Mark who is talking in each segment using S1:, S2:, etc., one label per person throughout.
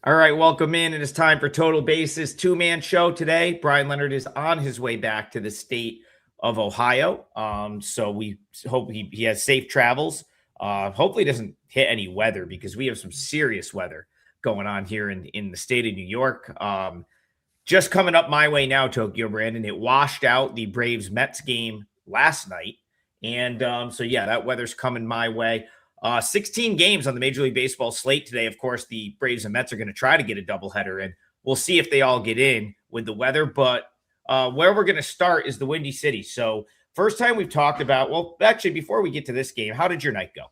S1: All right, welcome in. It is time for Total Bases two-man show today. Bryan Leonard is on his way back to the state of Ohio. So we hope he has safe travels. Hopefully, he doesn't hit any weather because we have some serious weather going on here in the state of New York. Just coming up my way now, Tokyo Brandon. It washed out the Braves Mets game last night. And so, yeah, that weather's coming my way. 16 games on the Major League Baseball slate today. Of course, the Braves and Mets are going to try to get a doubleheader in. We'll see if they all get in with the weather. But where we're going to start is the Windy City. So, first time we've talked about, well, actually, before we get to this game, how did your night go?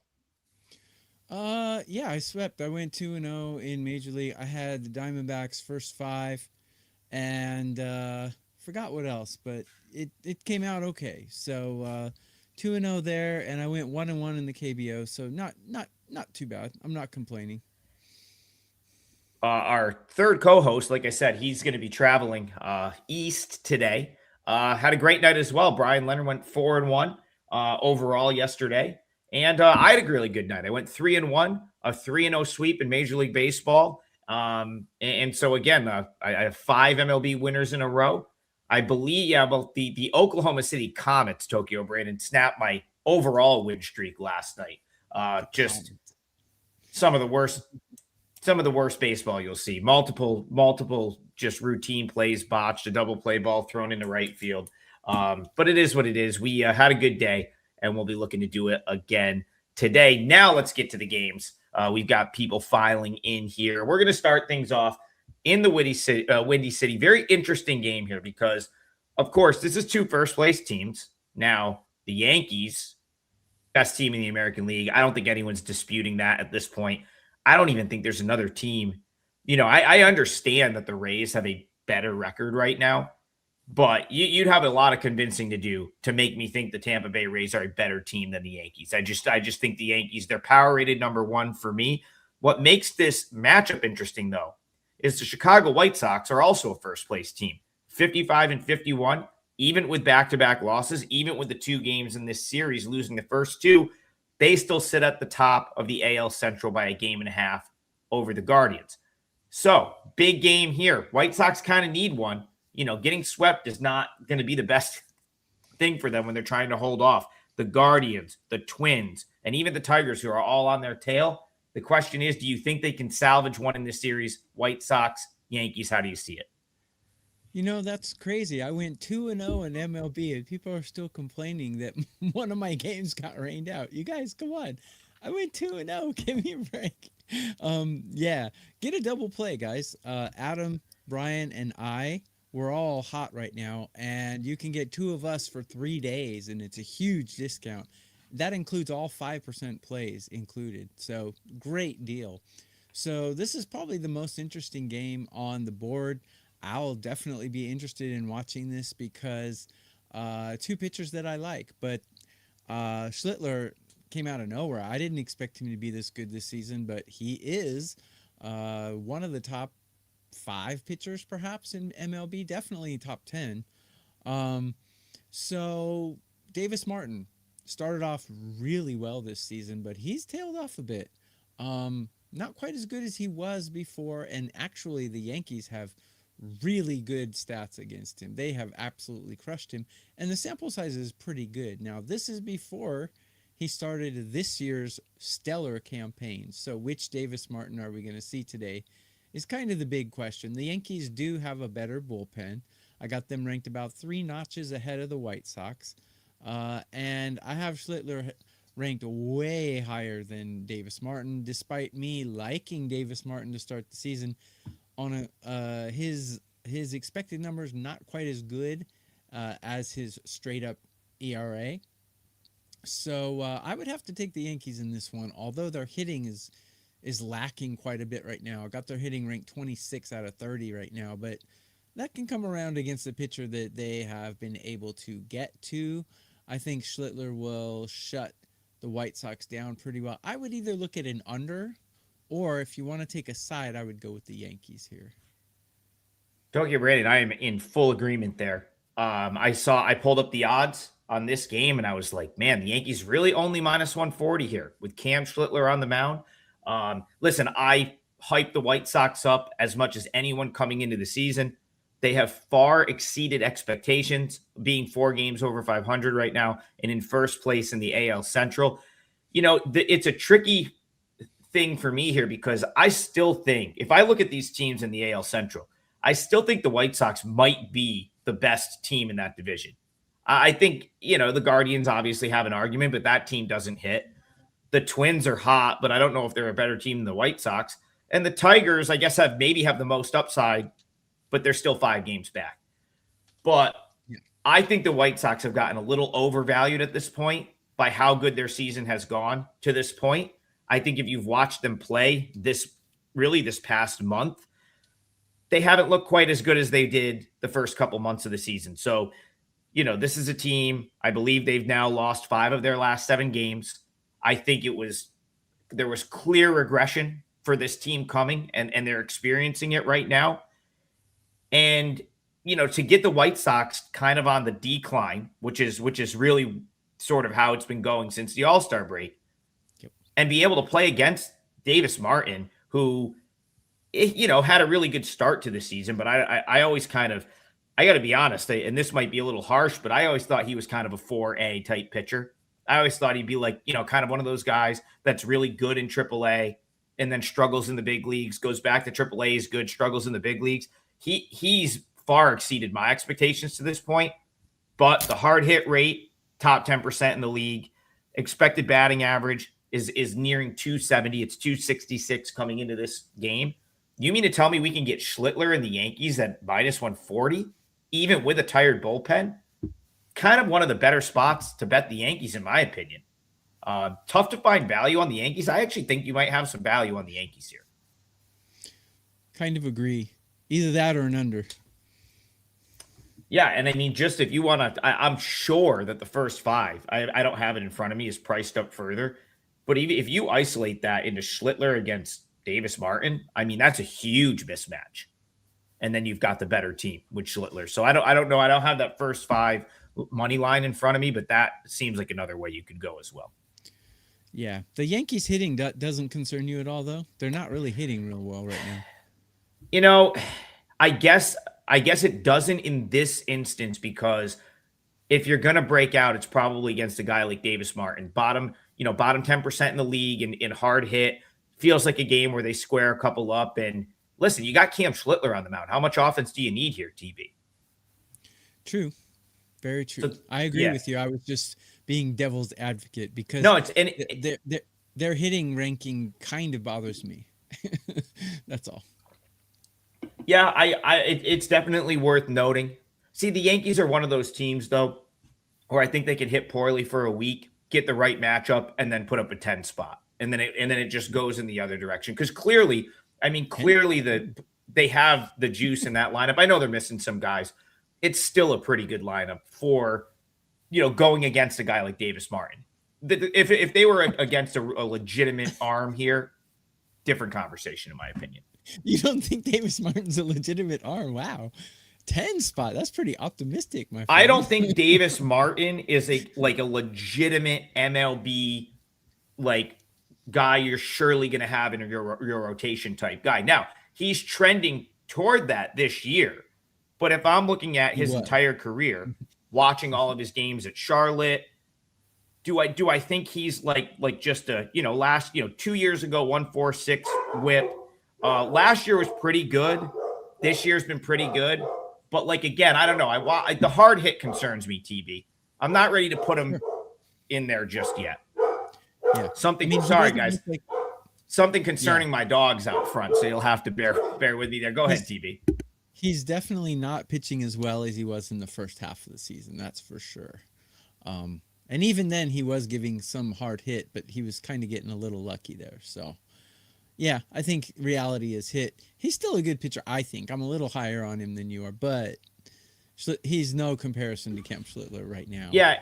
S2: Yeah, I swept. I went 2-0 in Major League. I had the Diamondbacks first five and forgot what else, but it came out okay. So 2-0 there, and I went 1-1 in the KBO. So not too bad. I'm not complaining.
S1: Our third co-host, like I said, he's going to be traveling east today. Had a great night as well. Bryan Leonard went 4-1 overall yesterday, and I had a really good night. I went 3-1, a 3-0 sweep in Major League Baseball. And so again, I have 5 MLB winners in a row. I believe, yeah, about the Oklahoma City Comets, Tokyo Brandon, snapped my overall win streak last night. Just some of the worst some of the worst baseball you'll see. Multiple just routine plays botched, a double play ball thrown into right field. But it is what it is. We had a good day, and we'll be looking to do it again today. Now let's get to the games. We've got people filing in here. We're going to start things off in the Windy City. Very interesting game here because, of course, this is two first place teams. Now, the Yankees, best team in the American League. I don't think anyone's disputing that at this point. I don't even think there's another team. I understand that the Rays have a better record right now, but you'd have a lot of convincing to do to make me think the Tampa Bay Rays are a better team than the Yankees. I just think the Yankees, they're power rated number one for me. What makes this matchup interesting, though, is the Chicago White Sox are also a first place team, 55-51, even with back-to-back losses, even with the two games in this series losing the first two. They still sit at the top of the AL Central by a game and a half over the Guardians. So, big game here. White Sox kind of need one. Getting swept is not going to be the best thing for them when they're trying to hold off the Guardians, the Twins, and even the Tigers, who are all on their tail. The question is, do you think they can salvage one in this series? White Sox, Yankees, how do you see it?
S2: That's crazy. I went 2-0 in MLB, and people are still complaining that one of my games got rained out. You guys, come on. I went 2-0. Give me a break. Yeah, get a double play, guys. Adam, Brian, and we're all hot right now, and you can get two of us for 3 days, and it's a huge discount. That includes all 5% plays included. So, great deal. So, this is probably the most interesting game on the board. I'll definitely be interested in watching this because two pitchers that I like. But Schlittler came out of nowhere. I didn't expect him to be this good this season, but he is one of the top five pitchers perhaps in MLB, definitely top 10. Um, so Davis Martin started off really well this season, but he's tailed off a bit. Not quite as good as he was before, and actually the Yankees have really good stats against him. They have absolutely crushed him, and the sample size is pretty good. Now, this is before he started this year's stellar campaign. So, which Davis Martin are we going to see today is kind of the big question. The Yankees do have a better bullpen. I got them ranked about 3 notches ahead of the White Sox. And I have Schlittler ranked way higher than Davis Martin, despite me liking Davis Martin to start the season. On his expected numbers not quite as good as his straight up ERA. So I would have to take the Yankees in this one, although their hitting is lacking quite a bit right now. I got their hitting ranked 26 out of 30 right now, but that can come around against a pitcher that they have been able to get to. I think Schlittler will shut the White Sox down pretty well. I would either look at an under, or if you want to take a side, I would go with the Yankees here.
S1: Tokyo Brandon, I am in full agreement there. I pulled up the odds on this game, and I was like, man, the Yankees really only minus 140 here with Cam Schlittler on the mound. Listen, I hyped the White Sox up as much as anyone coming into the season. They have far exceeded expectations, being 4 games over 500 right now and in first place in the AL Central. It's a tricky thing for me here because I still think, if I look at these teams in the AL Central, I still think the White Sox might be the best team in that division. I think, the Guardians obviously have an argument, but that team doesn't hit. The Twins are hot, but I don't know if they're a better team than the White Sox. And the Tigers, I guess, have the most upside, but they're still 5 games back. But I think the White Sox have gotten a little overvalued at this point by how good their season has gone to this point. I think if you've watched them play this past month, they haven't looked quite as good as they did the first couple months of the season. So, this is a team, I believe they've now lost 5 of their last 7 games. I think there was clear regression for this team coming, and they're experiencing it right now. And, to get the White Sox kind of on the decline, which is really sort of how it's been going since the All-Star break, and be able to play against Davis Martin, who, had a really good start to the season, but I always I got to be honest, and this might be a little harsh, but I always thought he was kind of a 4A type pitcher. I always thought he'd be like, kind of one of those guys that's really good in AAA and then struggles in the big leagues, goes back to AAA, is good, struggles in the big leagues. He's far exceeded my expectations to this point, but the hard hit rate, top 10% in the league, expected batting average is nearing 270. It's 266 coming into this game. You mean to tell me we can get Schlittler and the Yankees at minus 140, even with a tired bullpen? Kind of one of the better spots to bet the Yankees, in my opinion. Tough to find value on the Yankees. I actually think you might have some value on the Yankees here.
S2: Kind of agree. Either that or an under.
S1: Yeah, and I mean, just if you want to, I'm sure that the first 5, I don't have it in front of me, is priced up further. But even if you isolate that into Schlittler against Davis Martin, I mean, that's a huge mismatch. And then you've got the better team with Schlittler. So I don't know. I don't have that first 5 money line in front of me, but that seems like another way you could go as well.
S2: Yeah. The Yankees hitting doesn't concern you at all, though? They're not really hitting real well right now.
S1: I guess it doesn't in this instance, because if you're going to break out, it's probably against a guy like Davis Martin, bottom 10% in the league in hard hit. Feels like a game where they square a couple up. And listen, you got Cam Schlittler on the mound. How much offense do you need here, TB?
S2: True. Very true. So, I agree with you. I was just being devil's advocate because their hitting ranking kind of bothers me. That's all.
S1: Yeah, it's definitely worth noting. See, the Yankees are one of those teams, though, where I think they can hit poorly for a week, get the right matchup, and then put up a 10 spot. And then it just goes in the other direction. Because clearly they have the juice in that lineup. I know they're missing some guys. It's still a pretty good lineup for, going against a guy like Davis Martin. If they were against a legitimate arm here, different conversation, in my opinion.
S2: You don't think Davis Martin's a legitimate arm? Wow. 10 spot. That's pretty optimistic, my friend.
S1: I don't think Davis Martin is a legitimate MLB guy you're surely going to have in your rotation type guy. Now, he's trending toward that this year. But if I'm looking at his entire career, watching all of his games at Charlotte, do I think he's just a, last, 2 years ago, 1.46 whip. Last year was pretty good. This year's been pretty good. But again, I don't know. The hard hit concerns me, TB. I'm not ready to put him in there just yet.
S2: Yeah.
S1: Sorry, guys. Something concerning my dogs out front, so you'll have to bear with me there. Go ahead, TB.
S2: He's definitely not pitching as well as he was in the first half of the season. That's for sure. And even then, he was giving some hard hit, but he was kind of getting a little lucky there. So, yeah, I think reality is hit. He's still a good pitcher, I think. I'm a little higher on him than you are, but he's no comparison to Cam Schlittler right now.
S1: Yeah,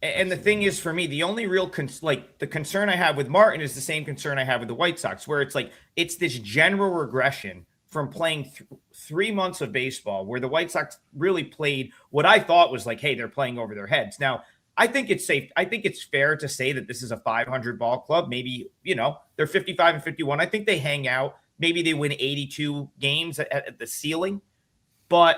S1: and the thing is, for me, the only real the concern I have with Martin is the same concern I have with the White Sox, where it's this general regression from playing 3 months of baseball where the White Sox really played what I thought was hey, they're playing over their heads. Now, I think it's safe. I think it's fair to say that this is a 500 ball club. Maybe, they're 55 and 51. I think they hang out. maybe they win 82 games at the ceiling, but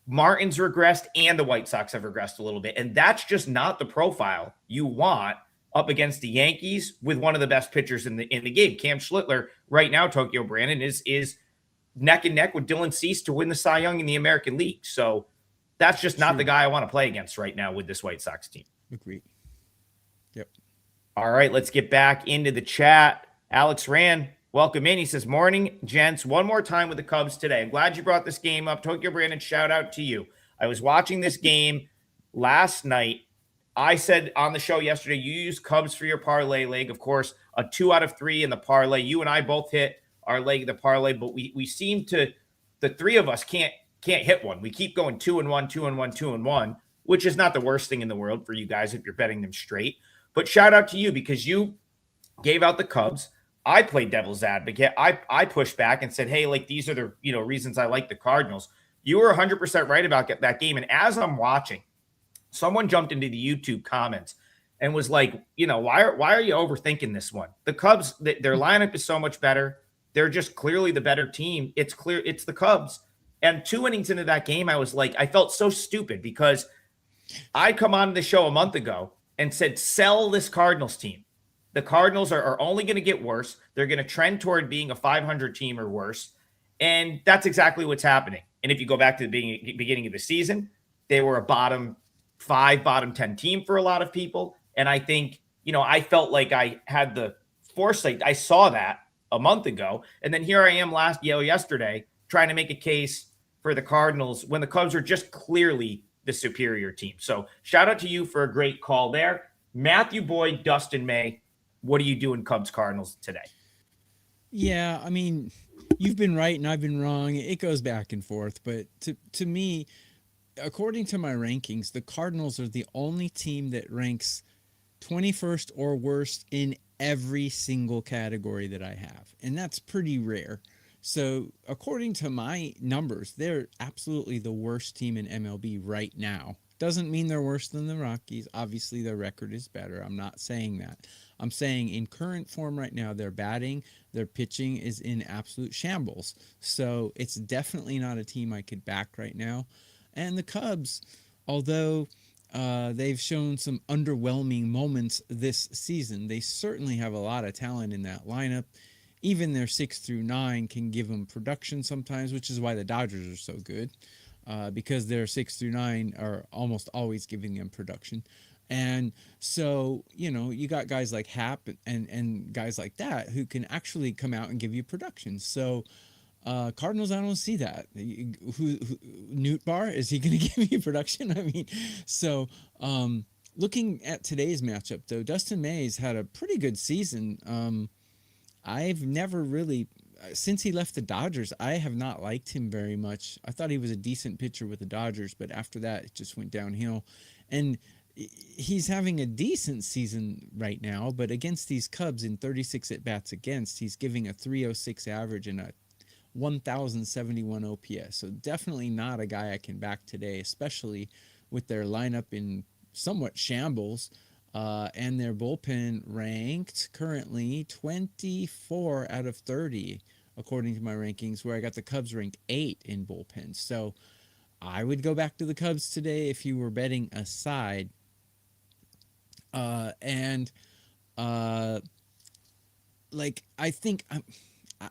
S1: Martin's regressed and the White Sox have regressed a little bit. And that's just not the profile you want up against the Yankees with one of the best pitchers in the game. Cam Schlittler right now, Tokyo Brandon, is neck and neck with Dylan Cease to win the Cy Young in the American League. So that's just not the guy I want to play against right now with this White Sox team.
S2: Agreed. Yep.
S1: All right, let's get back into the chat. Alex Rand, welcome in. He says, morning, gents. One more time with the Cubs today. I'm glad you brought this game up. Tokyo Brandon, shout out to you. I was watching this game last night. I said on the show yesterday, you use Cubs for your parlay leg. Of course, a 2 out of 3 in the parlay. You and I both hit our leg of the parlay, but we seem to, the three of us can't hit one. We keep going 2-1, 2-1, 2-1, which is not the worst thing in the world for you guys if you're betting them straight. But shout out to you because you gave out the Cubs. I played devil's advocate. I pushed back and said, hey, like these are the reasons I like the Cardinals. You were 100% right about that game. And as I'm watching, someone jumped into the YouTube comments and was like, why are you overthinking this one? The Cubs, their lineup is so much better. They're just clearly the better team. It's clear it's the Cubs. And 2 innings into that game, I was like, I felt so stupid because I come on the show a month ago and said, sell this Cardinals team. The Cardinals are only going to get worse. They're going to trend toward being a 500 team or worse. And that's exactly what's happening. And if you go back to the beginning of the season, they were a bottom 5, bottom 10 team for a lot of people. And I think, I felt like I had the foresight. I saw that a month ago. And then here I am yesterday trying to make a case for the Cardinals when the Cubs are just clearly the superior team. So shout out to you for a great call there. Matthew Boyd, Dustin May, what are you doing Cubs Cardinals today?
S2: Yeah, I mean, you've been right and I've been wrong. It goes back and forth. But to me, according to my rankings, the Cardinals are the only team that ranks 21st or worse in every single category that I have. And that's pretty rare. So according to my numbers, they're absolutely the worst team in MLB right now. Doesn't mean they're worse than the Rockies. Obviously, their record is better. I'm not saying that. I'm saying in current form right now, their batting, their pitching is in absolute shambles. So it's definitely not a team I could back right now. And the Cubs, although they've shown some underwhelming moments this season, they certainly have a lot of talent in that lineup. Even their 6 through 9 can give them production sometimes, which is why the Dodgers are so good, because their 6 through 9 are almost always giving them production. And so, you got guys like Hap and guys like that who can actually come out and give you production. So Cardinals, I don't see that. Who Newt Bar, is he going to give you production? I mean, so looking at today's matchup, though, Dustin May's had a pretty good season. I've never really, since he left the Dodgers, I have not liked him very much. I thought he was a decent pitcher with the Dodgers, but after that, it just went downhill. And he's having a decent season right now, but against these Cubs in 36 at-bats against, he's giving a 306 average and a 1,071 OPS. So definitely not a guy I can back today, especially with their lineup in somewhat shambles. And their bullpen ranked currently 24 out of 30, according to my rankings, where I got the Cubs ranked 8 in bullpens. So I would go back to the Cubs today if you were betting a side. I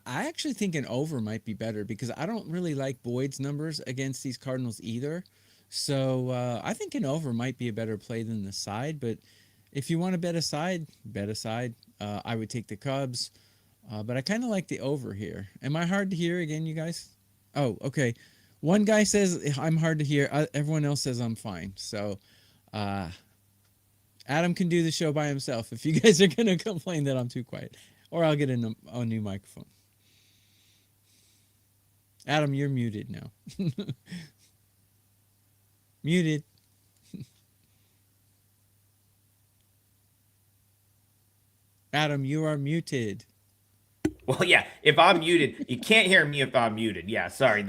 S2: actually think an over might be better because I don't really like Boyd's numbers against these Cardinals either. So I think an over might be a better play than the side, but if you want to bet a side, bet a side. I would take the Cubs, but I kind of like the over here. Am I hard to hear again, you guys? Oh, okay. One guy says I'm hard to hear. Everyone else says I'm fine. So Adam can do the show by himself if you guys are going to complain that I'm too quiet. Or I'll get a new microphone. Adam, you're muted now. Muted. Adam, you are muted.
S1: Well, yeah, if I'm muted, you can't hear me if I'm muted. Yeah, sorry.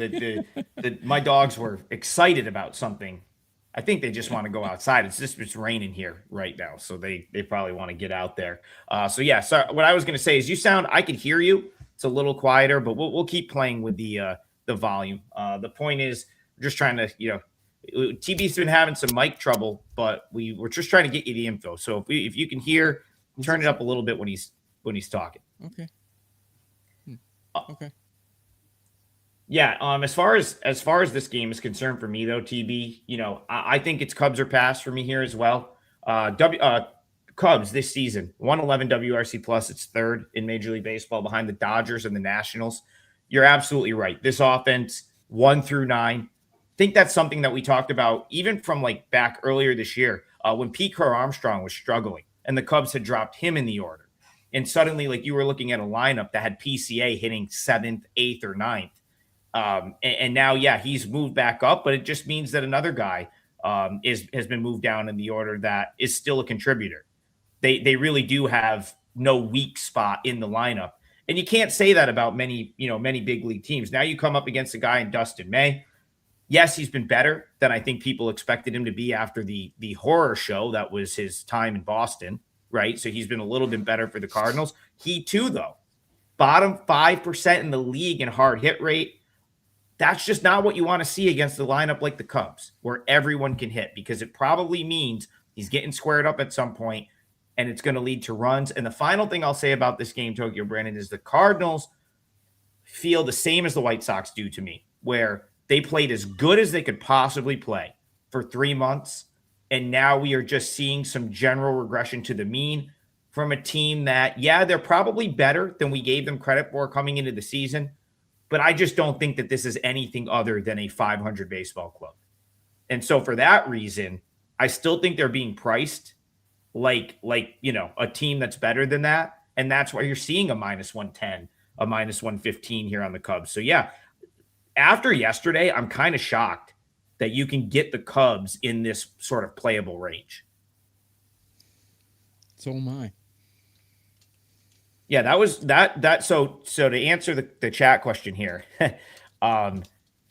S1: My dogs were excited about something. I think they just want to go outside. It's raining here right now, so they probably want to get out there. So yeah, sorry. What I was going to say is I could hear you, it's a little quieter, but we'll keep playing with the volume. The point is, we're just trying to, TB's been having some mic trouble, but we're just trying to get you the info. So if you can hear, turn it up a little bit when he's talking.
S2: Okay. Okay.
S1: Yeah. As far as this game is concerned for me though, TB, I think it's Cubs or pass for me here as well. Cubs this season, 111 WRC plus. It's third in Major League Baseball behind the Dodgers and the Nationals. You're absolutely right. This offense, 1 through 9. I think that's something that we talked about even from like back earlier this year when Pete Crow Armstrong was struggling and the Cubs had dropped him in the order. And suddenly, like you were looking at a lineup that had PCA hitting 7th, 8th, or 9th. And now, yeah, he's moved back up, but it just means that another guy has been moved down in the order that is still a contributor. They really do have no weak spot in the lineup. And you can't say that about many big league teams. Now you come up against a guy in Dustin May. Yes, he's been better than I think people expected him to be after the horror show that was his time in Boston, right? So he's been a little bit better for the Cardinals. He too, though, bottom 5% in the league in hard hit rate. That's just not what you want to see against a lineup like the Cubs, where everyone can hit, because it probably means he's getting squared up at some point, and it's going to lead to runs. And the final thing I'll say about this game, Tokyo Brandon, is the Cardinals feel the same as the White Sox do to me, where they played as good as they could possibly play for 3 months, and now we are just seeing some general regression to the mean from a team that, yeah, they're probably better than we gave them credit for coming into the season, but I just don't think that this is anything other than a 500 baseball club. And so for that reason, I still think they're being priced like a team that's better than that. And that's why you're seeing a -110, a -115 here on the Cubs. So yeah, after yesterday, I'm kind of shocked that you can get the Cubs in this sort of playable range.
S2: So am I.
S1: Yeah, that was that. So to answer the chat question here, I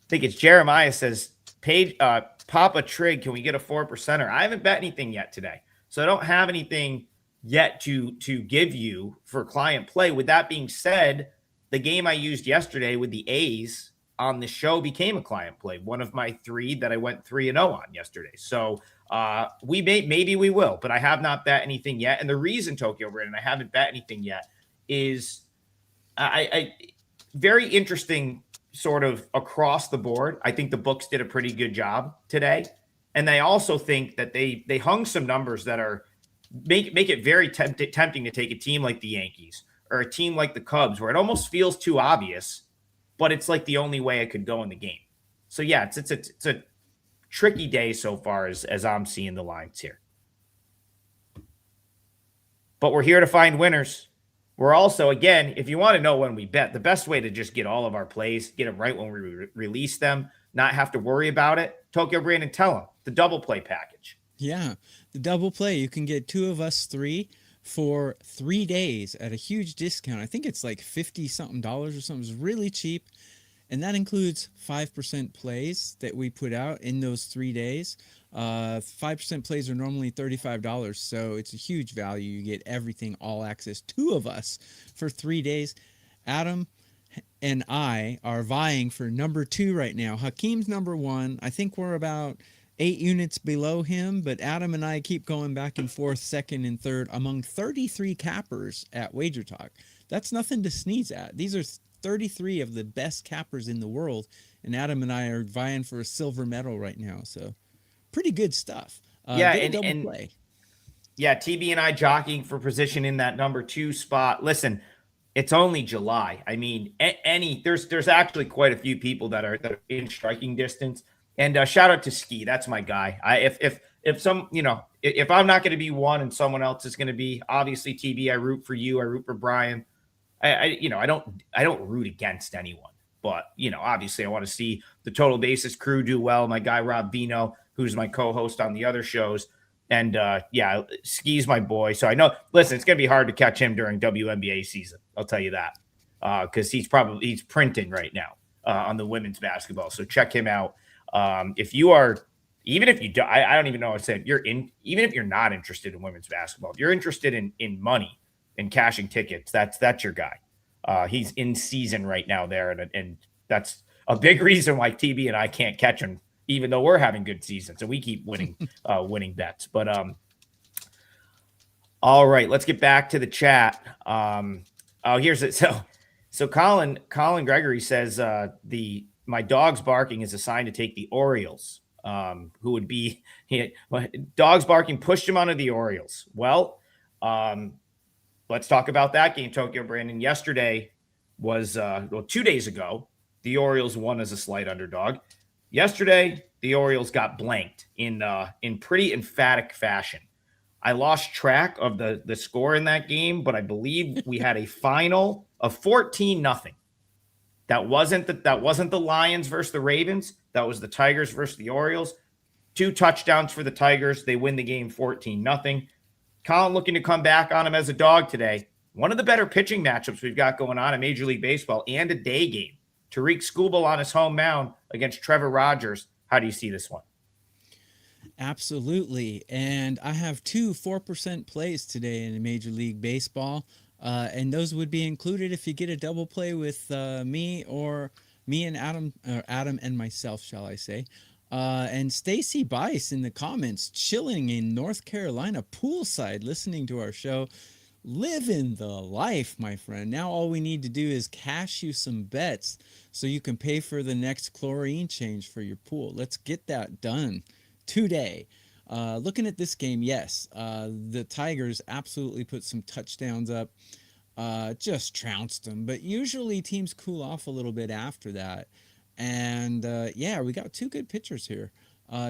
S1: think it's Jeremiah says, Papa Trig, can we get a 4%er? I haven't bet anything yet today, so I don't have anything yet to give you for client play. With that being said, the game I used yesterday with the A's on the show became a client play, one of my 3 that I went 3-0 on yesterday. So maybe we will, but I have not bet anything yet. And the reason, Tokyo Brandon, I haven't bet anything yet is I very interesting sort of across the board. I think the books did a pretty good job today. And I also think that they hung some numbers that are make it very tempting to take a team like the Yankees or a team like the Cubs, where it almost feels too obvious, but it's like the only way it could go in the game. So yeah, it's a tricky day so far as I'm seeing the lines here. But we're here to find winners. We're also, again, if you want to know when we bet, the best way to just get all of our plays, get them right when we release them, not have to worry about it. Tokyo Brandon, tell them the double play package.
S2: Yeah, the double play. You can get 2 of us 3 for 3 days at a huge discount. I think it's like $50-something or something. It's really cheap. And that includes 5% plays that we put out in those 3 days. 5% plays are normally $35, so it's a huge value. You get everything, all access, 2 of us for 3 days. Adam and I are vying for number 2 right now. Hakeem's number 1. I think we're about 8 units below him, but Adam and I keep going back and forth, second and third, among 33 cappers at WagerTalk. That's nothing to sneeze at. These are 33 of the best cappers in the world, and Adam and I are vying for a silver medal right now, so pretty good stuff.
S1: Yeah, and play. Yeah, TB and I jockeying for position in that number 2 spot. Listen, it's only July. I mean, there's actually quite a few people that are in striking distance. And shout out to Ski. That's my guy. If I'm not going to be one and someone else is going to be, obviously TB, I root for you. I root for Brian. I don't root against anyone, but obviously I want to see the Total Basis crew do well. My guy Rob Vino, who's my co-host on the other shows, and Ski's my boy. So I know. Listen, it's gonna be hard to catch him during WNBA season. I'll tell you that, because he's printing right now on the women's basketball. So check him out. If you are, even if you do, I don't even know what I said. Even if you're not interested in women's basketball, if you're interested in money and cashing tickets, that's your guy. He's in season right now there, and that's a big reason why TB and I can't catch him, even though we're having good seasons. So we keep winning bets. But all right, let's get back to the chat. Oh, here's it. So Colin Gregory says my dog's barking is a sign to take the Orioles. Who would be dogs barking pushed him onto the Orioles. Well, let's talk about that game, Tokyo Brandon. Yesterday was 2 days ago, the Orioles won as a slight underdog. Yesterday, the Orioles got blanked in pretty emphatic fashion. I lost track of the score in that game, but I believe we had a final of 14-0. That wasn't the Lions versus the Ravens. That was the Tigers versus the Orioles. 2 touchdowns for the Tigers. They win the game 14-0. Colin looking to come back on him as a dog today. One of the better pitching matchups we've got going on in Major League Baseball and a day game. Tariq Skubal on his home mound against Trevor Rogers. How do you see this one?
S2: Absolutely. And I have 2 4% plays today in Major League Baseball. And those would be included if you get a double play with me and Adam, or Adam and myself, shall I say. And Stacy Bice in the comments, chilling in North Carolina poolside, listening to our show. Living the life, my friend. Now all we need to do is cash you some bets so you can pay for the next chlorine change for your pool. Let's get that done today. Looking at this game, yes, the Tigers absolutely put some touchdowns up, just trounced them. But usually teams cool off a little bit after that. And yeah, we got 2 good pitchers here.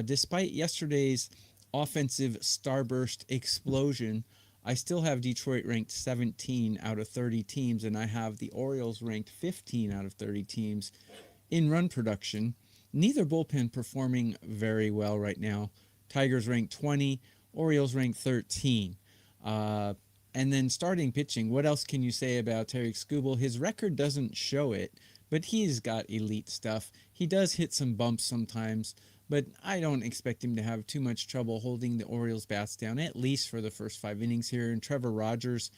S2: Despite yesterday's offensive starburst explosion, I still have Detroit ranked 17 out of 30 teams, and I have the Orioles ranked 15 out of 30 teams in run production. Neither bullpen performing very well right now. Tigers ranked 20, Orioles ranked 13. And then starting pitching, what else can you say about Tariq Skubal? His record doesn't show it, but he's got elite stuff. He does hit some bumps sometimes, but I don't expect him to have too much trouble holding the Orioles' bats down, at least for the first 5 innings here. And Trevor Rogers,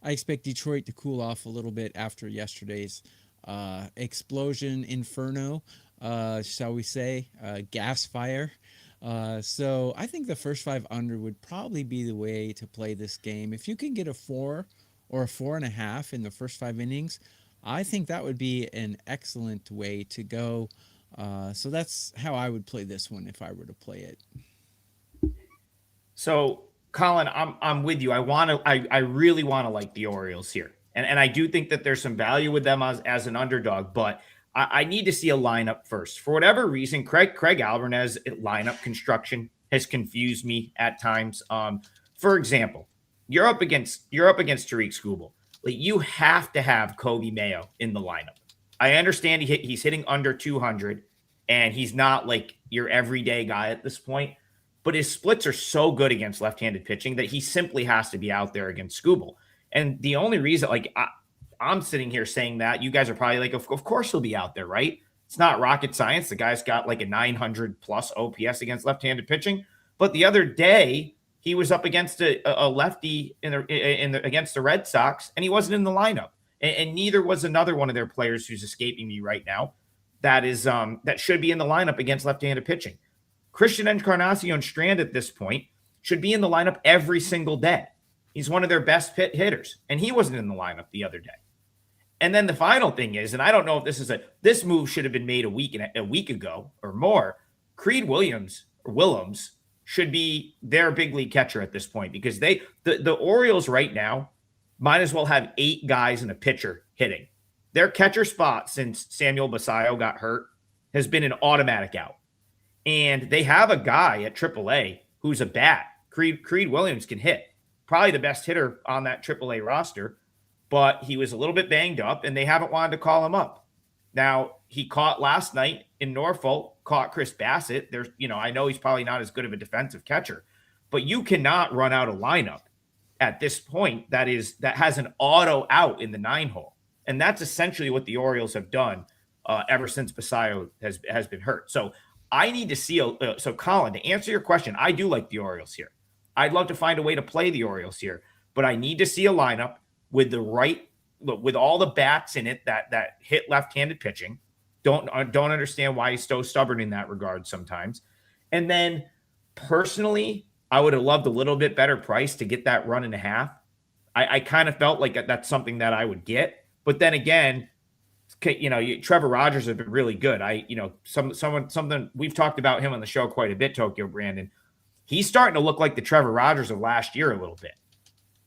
S2: I expect Detroit to cool off a little bit after yesterday's explosion inferno, shall we say, gas fire. So I think the first 5 under would probably be the way to play this game. If you can get a 4 or a 4.5 in the first 5 innings, I think that would be an excellent way to go. So that's how I would play this one if I were to play it.
S1: So, Colin, I'm with you. I really want to like the Orioles here. And I do think that there's some value with them as an underdog, but I need to see a lineup first. For whatever reason, Craig Alvarez lineup construction has confused me at times. For example, you're up against Tariq Skubal. Like, you have to have Kobe Mayo in the lineup. I understand he's hitting under 200, and he's not like your everyday guy at this point, but his splits are so good against left-handed pitching that he simply has to be out there against Skubal. And the only reason, like, I'm sitting here saying that, you guys are probably like, of course he'll be out there, right? It's not rocket science. The guy's got like a 900 plus OPS against left-handed pitching. But the other day, he was up against a lefty against the Red Sox, and he wasn't in the lineup. And neither was another one of their players who's escaping me right now. That should be in the lineup against left-handed pitching. Christian Encarnacion Strand at this point should be in the lineup every single day. He's one of their best hitters, and he wasn't in the lineup the other day. And then the final thing is, and I don't know if this move should have been made a week ago or more. Creed Willems should be their big league catcher at this point, because the Orioles right now might as well have 8 guys and a pitcher hitting. Their catcher spot since Samuel Basayo got hurt has been an automatic out. And they have a guy at AAA who's a bat. Creed Willems can hit. Probably the best hitter on that AAA roster, but he was a little bit banged up, and they haven't wanted to call him up. Now, he caught last night in Norfolk, caught Chris Bassett. I know he's probably not as good of a defensive catcher, but you cannot run out a lineup at this point that has an auto out in the 9-hole. And that's essentially what the Orioles have done ever since Basayo has been hurt. So I need to see so Colin, to answer your question, I do like the Orioles here. I'd love to find a way to play the Orioles here, but I need to see a lineup with the right look, with all the bats in it that hit left-handed pitching. Don't understand why he's so stubborn in that regard sometimes. And then personally, I would have loved a little bit better price to get that run and a half. I kind of felt like that's something that I would get. But then again, Trevor Rogers has been really good. Something we've talked about him on the show quite a bit, Tokyo Brandon. He's starting to look like the Trevor Rogers of last year a little bit.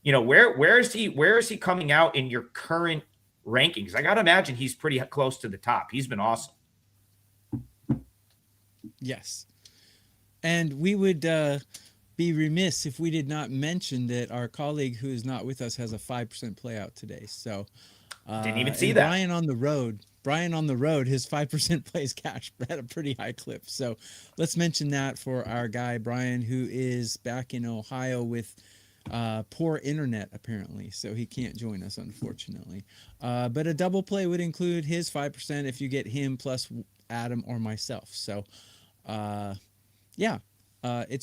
S1: Where is he coming out in your current rankings? I got to imagine he's pretty close to the top. He's been awesome.
S2: Yes. And we would be remiss if we did not mention that our colleague who is not with us has a 5% play out today. So
S1: didn't even see that.
S2: Bryan on the road, his 5% plays cash at a pretty high clip. So let's mention that for our guy, Bryan, who is back in Ohio with poor internet, apparently. So he can't join us, unfortunately. But a double play would include his 5% if you get him plus Adam or myself. So, it's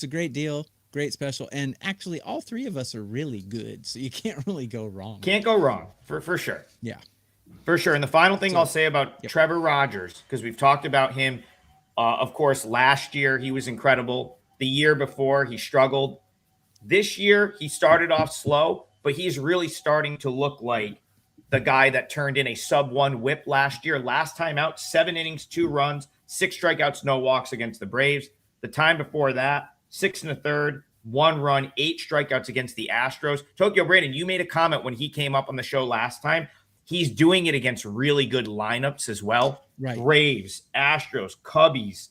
S2: a great deal. Great special. And actually, all three of us are really good. So you can't really go wrong.
S1: Can't go wrong, for sure.
S2: Yeah.
S1: For sure. And the final thing I'll say about Trevor Rogers, because we've talked about him, of course, last year he was incredible. The year before he struggled. This year he started off slow, but he's really starting to look like the guy that turned in a sub-1 whip last year. Last time out, 7 innings, 2 runs, 6 strikeouts, no walks against the Braves. The time before that, 6 1/3, 1 run, 8 strikeouts against the Astros. Tokyo Brandon, you made a comment when he came up on the show last time. He's doing it against really good lineups as well.
S2: Right.
S1: Braves, Astros, Cubbies,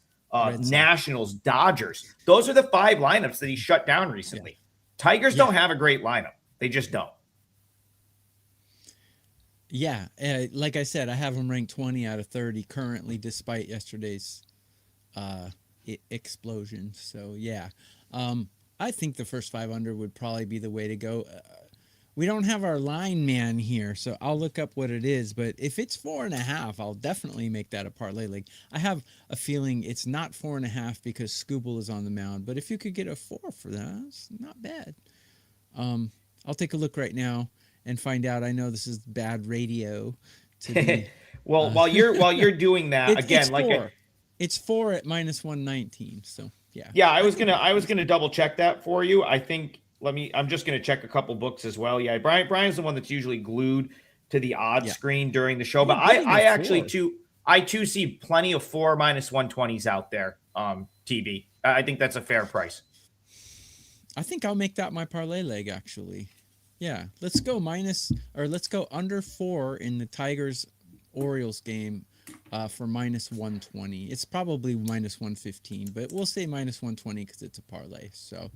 S1: Nationals, Dodgers. Those are the 5 lineups that he shut down recently. Yeah. Tigers don't have a great lineup. They just don't.
S2: Yeah. Like I said, I have him ranked 20 out of 30 currently, despite yesterday's explosion. So, yeah. I think the first 5 under would probably be the way to go. We don't have our line man here, so I'll look up what it is. But if it's 4.5, I'll definitely make that a parlay league. I have a feeling it's not 4.5 because Scooble is on the mound. But if you could get a 4 for that, it's not bad. I'll take a look right now and find out. I know this is bad radio.
S1: Well, while you're doing that,
S2: it's 4 at -119. So yeah.
S1: Yeah, I was gonna double check that for you. I think. I'm just going to check a couple books as well. Yeah, Brian's the one that's usually glued to the odds screen during the show. But I actually too see plenty of 4 -120s out there. TB. I think that's a fair price.
S2: I think I'll make that my parlay leg actually. Yeah, let's go under 4 in the Tigers Orioles game for -120. It's probably -115, but we'll say -120 because it's a parlay. So.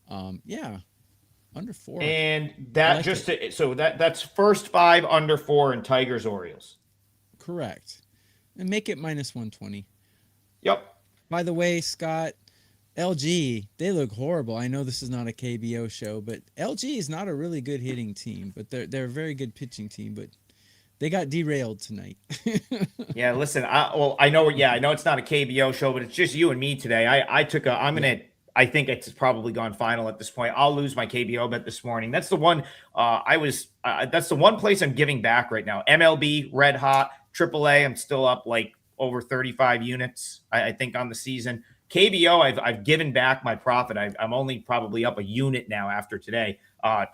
S2: Under 4.
S1: And that that's first 5 under 4 in Tigers Orioles.
S2: Correct. And make it -120.
S1: Yep.
S2: By the way, Scott, LG, they look horrible. I know this is not a KBO show, but LG is not a really good hitting team, but they're a very good pitching team, but they got derailed tonight.
S1: Yeah, listen, I know it's not a KBO show, but it's just you and me today. I think it's probably gone final at this point. I'll lose my KBO bet this morning. That's the one that's the one place I'm giving back right now. MLB, red hot. AAA, I'm still up like over 35 units, I think, on the season. KBO, I've given back my profit. I'm only probably up a unit now after today.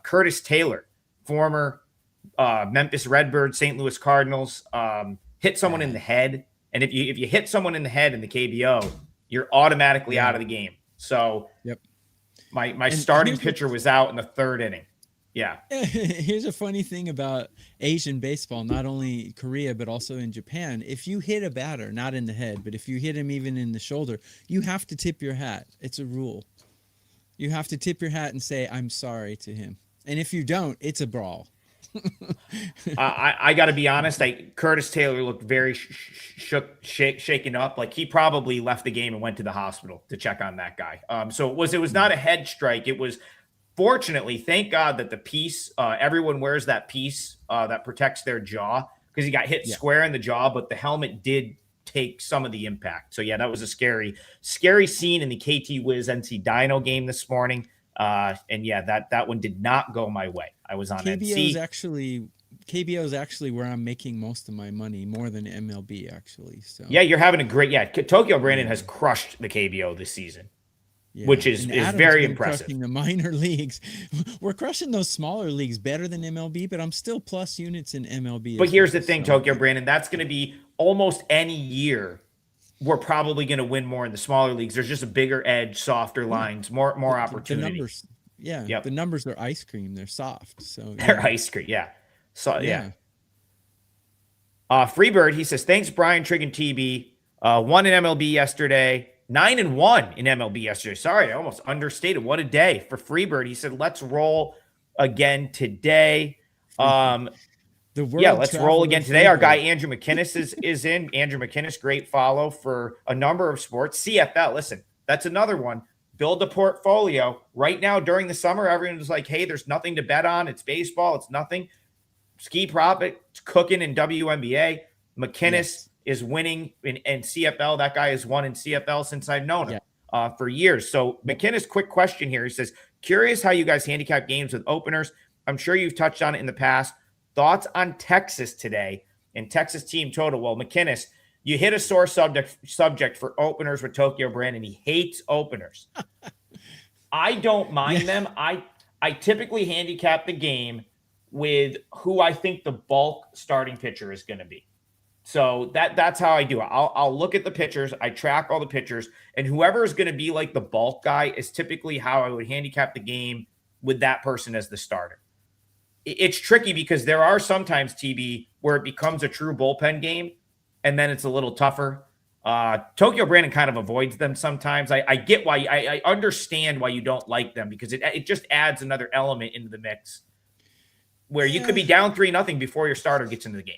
S1: Curtis Taylor, former Memphis Redbirds, St. Louis Cardinals, hit someone in the head. And if you hit someone in the head in the KBO, you're automatically out of the game. So my starting pitcher was out in the 3rd inning. Yeah.
S2: Here's a funny thing about Asian baseball, not only Korea, but also in Japan. If you hit a batter, not in the head, but if you hit him even in the shoulder, you have to tip your hat. It's a rule. You have to tip your hat and say, I'm sorry to him. And if you don't, it's a brawl.
S1: I got to be honest. Curtis Taylor looked very shaken up. Like he probably left the game and went to the hospital to check on that guy. So it was not a head strike. It was, fortunately, thank God that the piece, everyone wears that piece that protects their jaw because he got hit square in the jaw, but the helmet did take some of the impact. So yeah, that was a scary scene in the KT Wiz NC Dino game this morning. And yeah, that one did not go my way. I was on
S2: KBO
S1: NC.
S2: is actually KBO is actually where I'm making most of my money, more than MLB actually. So
S1: Yeah, you're having a great. Yeah, Tokyo Brandon
S2: yeah,
S1: has crushed the KBO this season, which
S2: yeah. And
S1: is
S2: Adam's
S1: very
S2: been
S1: impressive.
S2: crushing the minor leagues. We're crushing those smaller leagues better than MLB, but I'm still plus units in MLB
S1: But
S2: as
S1: here's
S2: well.
S1: the thing,
S2: So
S1: Tokyo Brandon, that's going to be almost any year. We're probably going to win more in the smaller leagues. There's just a bigger edge, softer
S2: yeah,
S1: lines, more
S2: the
S1: opportunity.
S2: numbers, yeah, the
S1: Yep,
S2: numbers are ice cream. They're soft. So
S1: they're
S2: yeah,
S1: ice cream. Yeah, so yeah.
S2: yeah.
S1: Freebird, he says, thanks, Brian, Trig, and TB. Won in MLB yesterday. 9-1 in MLB yesterday. Sorry, I almost understated. What a day for Freebird. He said, let's roll again today. Um,
S2: The
S1: yeah,
S2: world
S1: let's roll
S2: traveler
S1: again today. Our guy
S2: Freebird.
S1: Andrew McKinnis is in. Andrew McKinnis, great follow for a number of sports. CFL, listen, that's another one. Build a portfolio. Right now during the summer, everyone's like, hey, there's nothing to bet on. It's baseball. It's nothing. Ski Profit cooking in WNBA. McKinnis
S2: Yes.
S1: is winning in CFL. That guy has won in CFL since I've known him
S2: Yeah.
S1: for years. So
S2: Yep.
S1: McKinnis, quick question here. He says, curious how you guys handicap games with openers. I'm sure you've touched on it in the past. Thoughts on Texas today and Texas team total? Well, McKinnis, you hit a sore subject for openers with Tokyo Brandon. He hates openers. I don't
S2: Yeah.
S1: mind them. I typically handicap the game with who I think the bulk starting pitcher is going to be. So that's how I do it. I'll look at the pitchers, I track all the pitchers, and whoever is going to be like the bulk guy is typically how I would handicap the game with that person as the starter. It's tricky because there are sometimes TB where it becomes a true bullpen game, and then it's a little tougher. Tokyo Brandon kind of avoids them sometimes. I get why I understand why you don't like them because it just adds another element into the mix where you could
S2: Yeah.
S1: be down 3-0 before your starter gets into the game.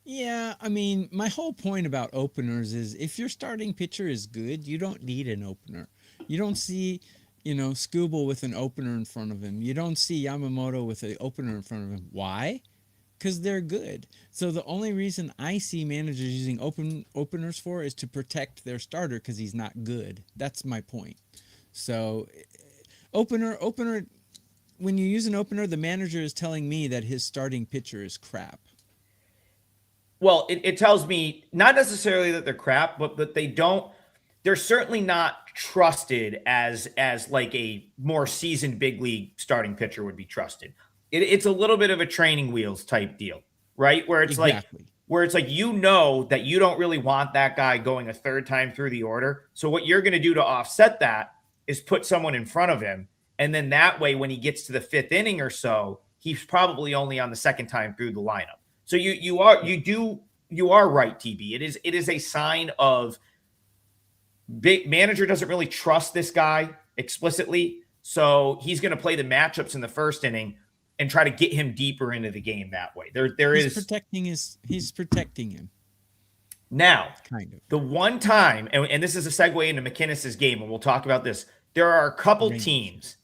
S2: Yeah. I mean, my whole point about openers is if your starting pitcher is good, you don't need an opener. You don't see, Scooble with an opener in front of him. You don't see Yamamoto with an opener in front of him. Why? Because they're good. So the only reason I see managers using openers for is to protect their starter because he's not good. That's my point. So opener. When you use an opener, the manager is telling me that his starting pitcher is crap.
S1: Well, it tells me not necessarily that they're crap, but that they're certainly not trusted as like a more seasoned big league starting pitcher would be trusted. It's a little bit of a training wheels type deal, right?
S2: Exactly.
S1: Where it's like you know that you don't really want that guy going a third time through the order. So what you're going to do to offset that is put someone in front of him, and then that way when he gets to the fifth inning or so, he's probably only on the second time through the lineup. So you are right, TB. It is a sign of big manager doesn't really trust this guy explicitly. So he's going to play the matchups in the first inning and try to get him deeper into the game that way. There is
S2: He's protecting him,
S1: now
S2: kind of.
S1: the one time, and this is a segue into McKinnis's game, and we'll talk about this. There are a couple
S2: Rangers.
S1: teams.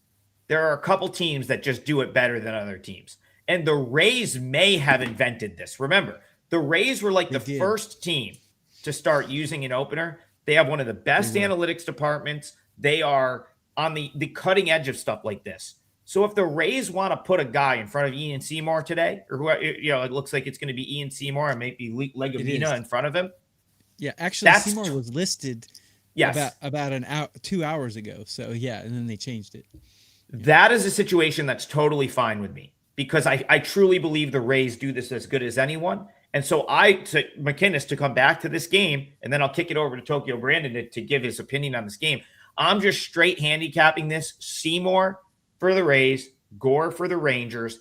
S1: There are a couple teams that just do it better than other teams. And the Rays may have invented this. Remember, the Rays were like
S2: They
S1: the
S2: did.
S1: first team to start using an opener. They have one of the
S2: They
S1: best
S2: were.
S1: analytics departments. They are on the cutting edge of stuff like this. So if the Rays want to put a guy in front of Ian Seymour today, or who it looks like it's going to be Ian Seymour and maybe
S2: It
S1: Legumina
S2: is.
S1: in front of him.
S2: Yeah, actually,
S1: That's
S2: Seymour was listed
S1: yes,
S2: about an hour, 2 hours ago. So yeah, and then they changed it. Yeah.
S1: that is a situation that's totally fine with me because I truly believe the Rays do this as good as anyone. And so to McKinnis to come back to this game, and then I'll kick it over to Tokyo Brandon to give his opinion on this game. I'm just straight handicapping this Seymour for the Rays, Gore for the Rangers,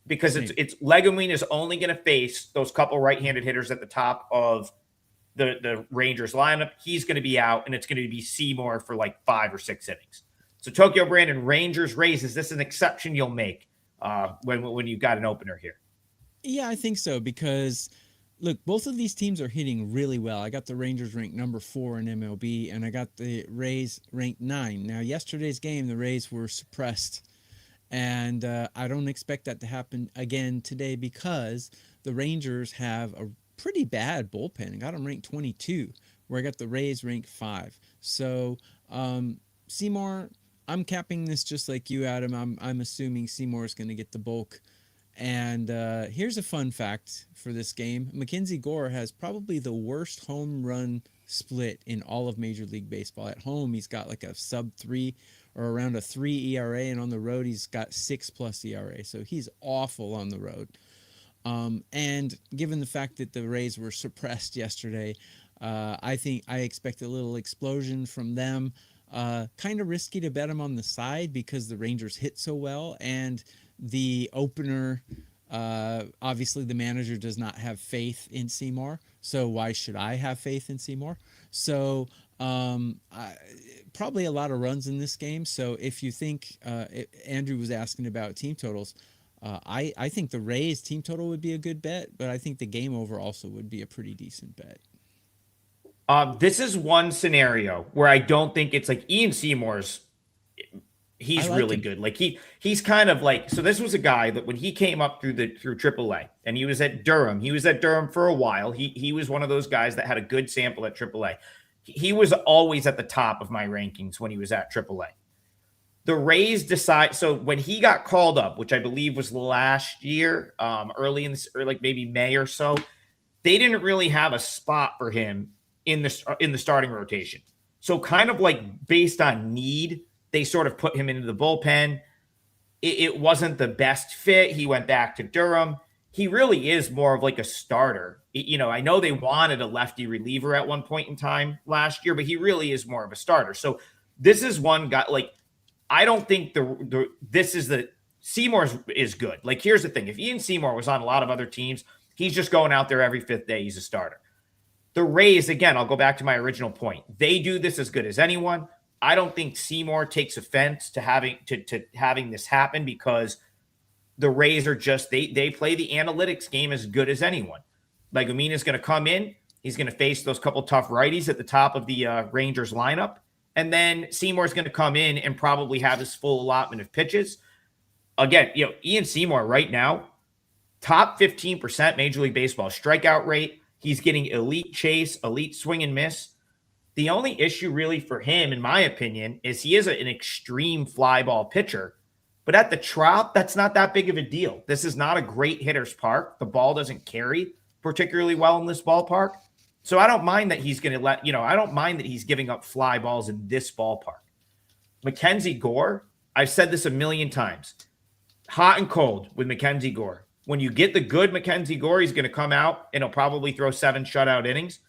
S1: because
S2: Same.
S1: it's Legumine is only going to face those couple right-handed hitters at the top of the Rangers lineup. He's going to be out, and it's going to be Seymour for like 5 or 6 innings. So Tokyo Brandon, Rangers, Rays, is this an exception you'll make when you've got an opener here?
S2: Yeah, I think so because look, both of these teams are hitting really well. I got the Rangers ranked number 4 in MLB, and I got the Rays ranked 9. Now, yesterday's game, the Rays were suppressed, and I don't expect that to happen again today because the Rangers have a pretty bad bullpen. I got them ranked 22, where I got the Rays ranked 5. So Seymour, I'm capping this just like you, Adam. I'm assuming Seymour is going to get the bulk. And here's a fun fact for this game. Mackenzie Gore has probably the worst home run split in all of Major League Baseball. At home, he's got like a sub 3 or around a 3 ERA, and on the road, he's got 6+ ERA. So he's awful on the road. And given the fact that the Rays were suppressed yesterday, I think I expect a little explosion from them. Kind of risky to bet them on the side because the Rangers hit so well, and the opener, obviously the manager does not have faith in Seymour, so why should I have faith in Seymour? So probably a lot of runs in this game. So if you think Andrew was asking about team totals, I think the Rays team total would be a good bet, but I think the game over also would be a pretty decent bet.
S1: This is one scenario where I don't think it's like Ian Seymour's. He's really good. Like he's kind of like, so this was a guy that when he came up through AAA and he was at Durham, for a while. He was one of those guys that had a good sample at AAA. He was always at the top of my rankings when he was at AAA. The Rays decide, so when he got called up, which I believe was last year, early in this, or like maybe May or so, they didn't really have a spot for him in the starting rotation. So kind of like based on need, they sort of put him into the bullpen. It wasn't the best fit. He went back to Durham. He really is more of like a starter. I know they wanted a lefty reliever at one point in time last year, but he really is more of a starter. So this is one guy, like, I don't think Seymour is good. Like, here's the thing. If Ian Seymour was on a lot of other teams, he's just going out there every fifth day. He's a starter. The Rays, again, I'll go back to my original point. They do this as good as anyone. I don't think Seymour takes offense to having this happen because the Rays are just, they play the analytics game as good as anyone. Like, Amina's going to come in. He's going to face those couple tough righties at the top of the Rangers lineup. And then Seymour's going to come in and probably have his full allotment of pitches. Again, Ian Seymour right now, top 15% Major League Baseball strikeout rate. He's getting elite chase, elite swing and miss. The only issue really for him, in my opinion, is he is an extreme fly ball pitcher. But at the Trop, that's not that big of a deal. This is not a great hitter's park. The ball doesn't carry particularly well in this ballpark. So I don't mind that he's going to I don't mind that he's giving up fly balls in this ballpark. Mackenzie Gore, I've said this a million times. Hot and cold with Mackenzie Gore. When you get the good Mackenzie Gore, he's going to come out and he'll probably throw 7 shutout innings.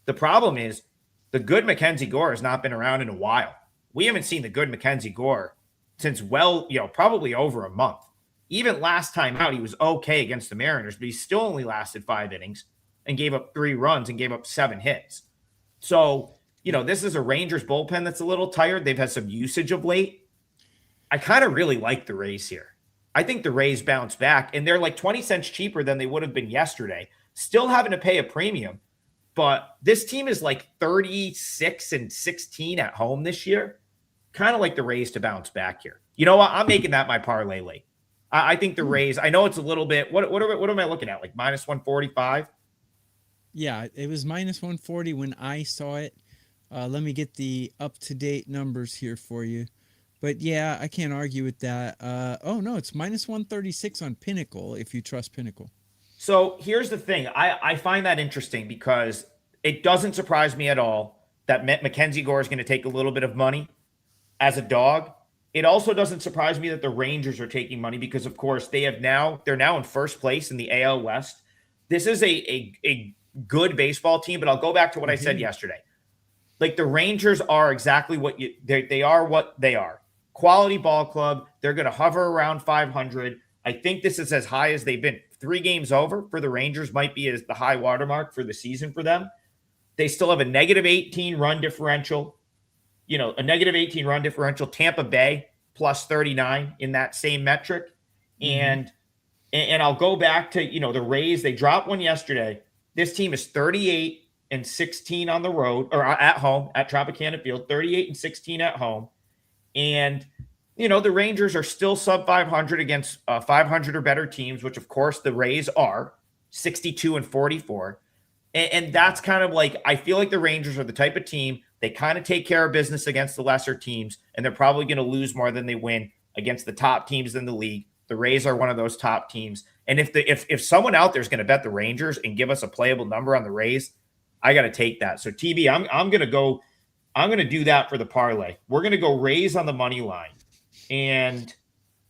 S1: The problem is the good Mackenzie Gore has not been around in a while. We haven't seen the good Mackenzie Gore since probably over a month. Even last time out, he was okay against the Mariners, but he still only lasted 5 innings and gave up 3 runs and gave up 7 hits. So, this is a Rangers bullpen that's a little tired. They've had some usage of late. I kind of really like the Rays here. I think the Rays bounce back, and they're like 20 cents cheaper than they would have been yesterday. Still having to pay a premium, but this team is like 36-16 at home this year. Kind of like the Rays to bounce back here. You know what? I'm making that my parlay late. I think the Rays, I know it's a little bit, what am I looking at? Like minus 145?
S2: Yeah, it was minus 140 when I saw it. Let me get the up-to-date numbers here for you. But yeah, I can't argue with that. Oh, no, it's minus 136 on Pinnacle, if you trust Pinnacle.
S1: So here's the thing. I find that interesting because it doesn't surprise me at all that Mackenzie Gore is going to take a little bit of money as a dog. It also doesn't surprise me that the Rangers are taking money because, of course, they're now in first place in the AL West. This is a good baseball team, but I'll go back to what I said yesterday. Like, the Rangers are exactly they are what they are. Quality ball club. They're going to hover around 500. I think this is as high as they've been. 3 games over for the Rangers might be as the high watermark for the season for them. They still have a negative 18 run differential. A negative 18 run differential. Tampa Bay plus 39 in that same metric. Mm-hmm. And I'll go back to, the Rays. They dropped one yesterday. This team is 38-16 on the road or at home at Tropicana Field, 38-16 at home. And, the Rangers are still sub 500 against 500 or better teams, which of course the Rays are 62-44. And that's kind of like, I feel like the Rangers are the type of team, they kind of take care of business against the lesser teams, and they're probably going to lose more than they win against the top teams in the league. The Rays are one of those top teams. And if someone out there is going to bet the Rangers and give us a playable number on the Rays, I got to take that. So TB, I'm going to go. I'm going to do that for the parlay. We're going to go Rays on the money line, and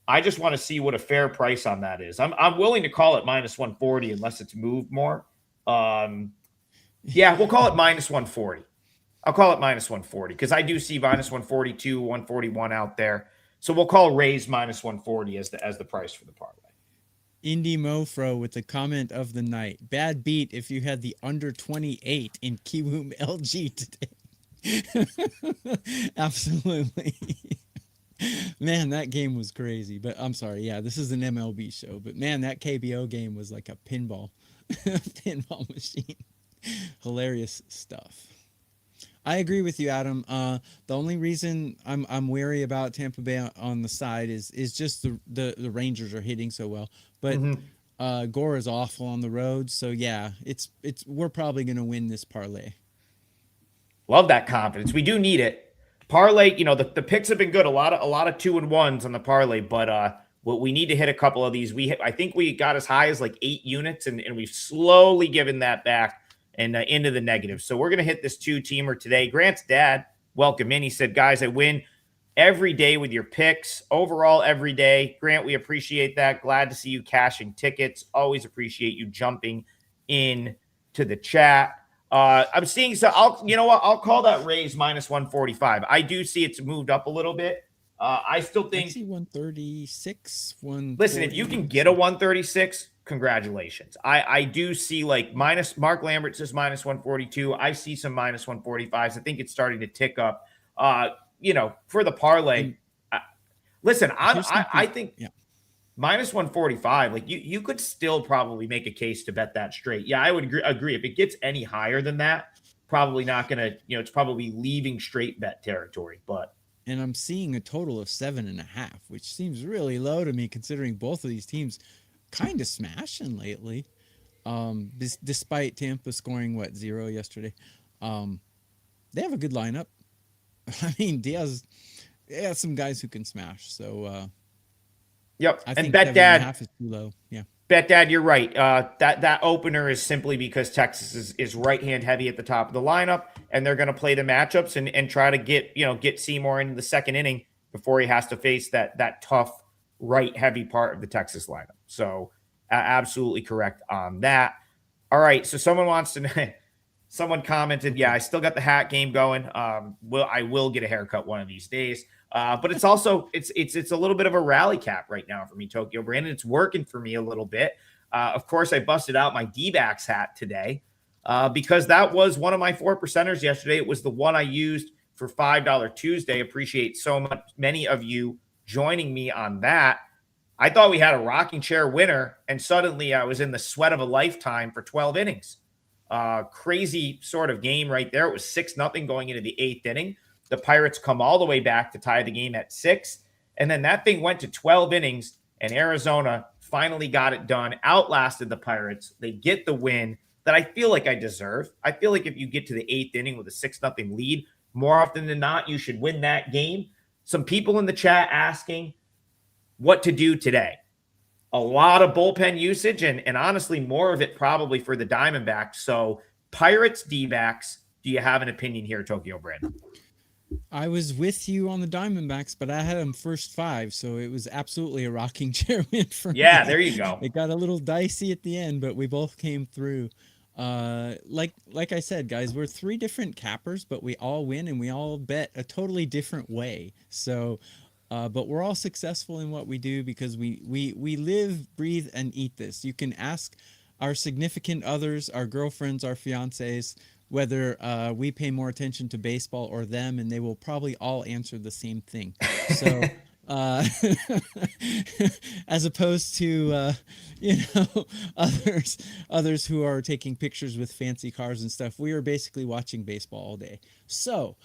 S1: I just want to see what a fair price on that is. I'm willing to call it minus 140 unless it's moved more. Yeah, we'll call it minus 140. I'll call it minus 140 because I do see minus 142, 141 out there. So we'll call Rays minus 140 as the price for the parlay.
S2: Indy Mofro with the comment of the night. Bad beat if you had the under 28 in Kiwoom LG today. Absolutely. Man, that game was crazy. But I'm sorry. Yeah, this is an MLB show. But man, that KBO game was like a pinball machine. Hilarious stuff. I agree with you, Adam. The only reason I'm wary about Tampa Bay on the side is just the Rangers are hitting so well. But Gore is awful on the road, so yeah, we're probably going to win this parlay.
S1: Love that confidence. We do need it. Parlay, the picks have been good. A lot of 2-1s on the parlay, but we need to hit a couple of these. I think we got as high as like 8 units, and we've slowly given that back and into the negative. So we're going to hit this 2-teamer today. Grant's dad, welcome in. He said, guys, I win every day with your picks. Overall, every day. Grant, we appreciate that. Glad to see you cashing tickets. Always appreciate you jumping in to the chat. I'm seeing, so I'll call that Rays minus 145. I do see it's moved up a little bit. I still think.
S2: I see 136.
S1: Listen, if you can get a 136, congratulations. I do see like minus Mark Lambert says minus 142. I see some minus 145s. I think it's starting to tick up. For the parlay. Listen, I think minus 145. Like you could still probably make a case to bet that straight. Yeah, I would agree. If it gets any higher than that, probably not gonna. It's probably leaving straight bet territory. But.
S2: And I'm seeing a total of 7.5, which seems really low to me considering both of these teams kind of smashing lately. Despite Tampa scoring 0 yesterday. They have a good lineup. I mean, Diaz has some guys who can smash. So
S1: yep.
S2: I think
S1: Bet
S2: 7.5
S1: Dad
S2: is too low. Yeah.
S1: Bet Dad, you're right. That opener is simply because Texas is right-hand heavy at the top of the lineup, and they're going to play the matchups and try to get Seymour into the second inning before he has to face that tough right-heavy part of the Texas lineup. So absolutely correct on that. All right, so someone commented, yeah, I still got the hat game going. I will get a haircut one of these days. But it's also it's a little bit of a rally cap right now for me, Tokyo Brandon. It's working for me a little bit. Of course, I busted out my D-backs hat today because that was one of my 4%ers yesterday. It was the one I used for $5 Tuesday. Appreciate so much many of you joining me on that. I thought we had a rocking chair winner, and suddenly I was in the sweat of a lifetime for 12 innings. Crazy sort of game right there. It was 6-0 going into the 8th inning. The Pirates come all the way back to tie the game at 6. And then that thing went to 12 innings, and Arizona finally got it done, outlasted the Pirates. They get the win that I feel like I deserve. I feel like if you get to the 8th inning with a 6-0 lead, more often than not, you should win that game. Some people in the chat asking what to do today. A lot of bullpen usage, and honestly, more of it probably for the Diamondbacks. So Pirates, D-backs, do you have an opinion here, Tokyo Brandon?
S2: I was with you on the Diamondbacks, but I had them first 5, so it was absolutely a rocking chair win for me.
S1: Yeah, there you go.
S2: It got a little dicey at the end, but we both came through. Like I said, guys, we're 3 different cappers, but we all win and we all bet a totally different way. So, but we're all successful in what we do because we live, breathe, and eat this. You can ask our significant others, our girlfriends, our fiancés, whether we pay more attention to baseball or them, and they will probably all answer the same thing. So, as opposed to others who are taking pictures with fancy cars and stuff, we are basically watching baseball all day. So,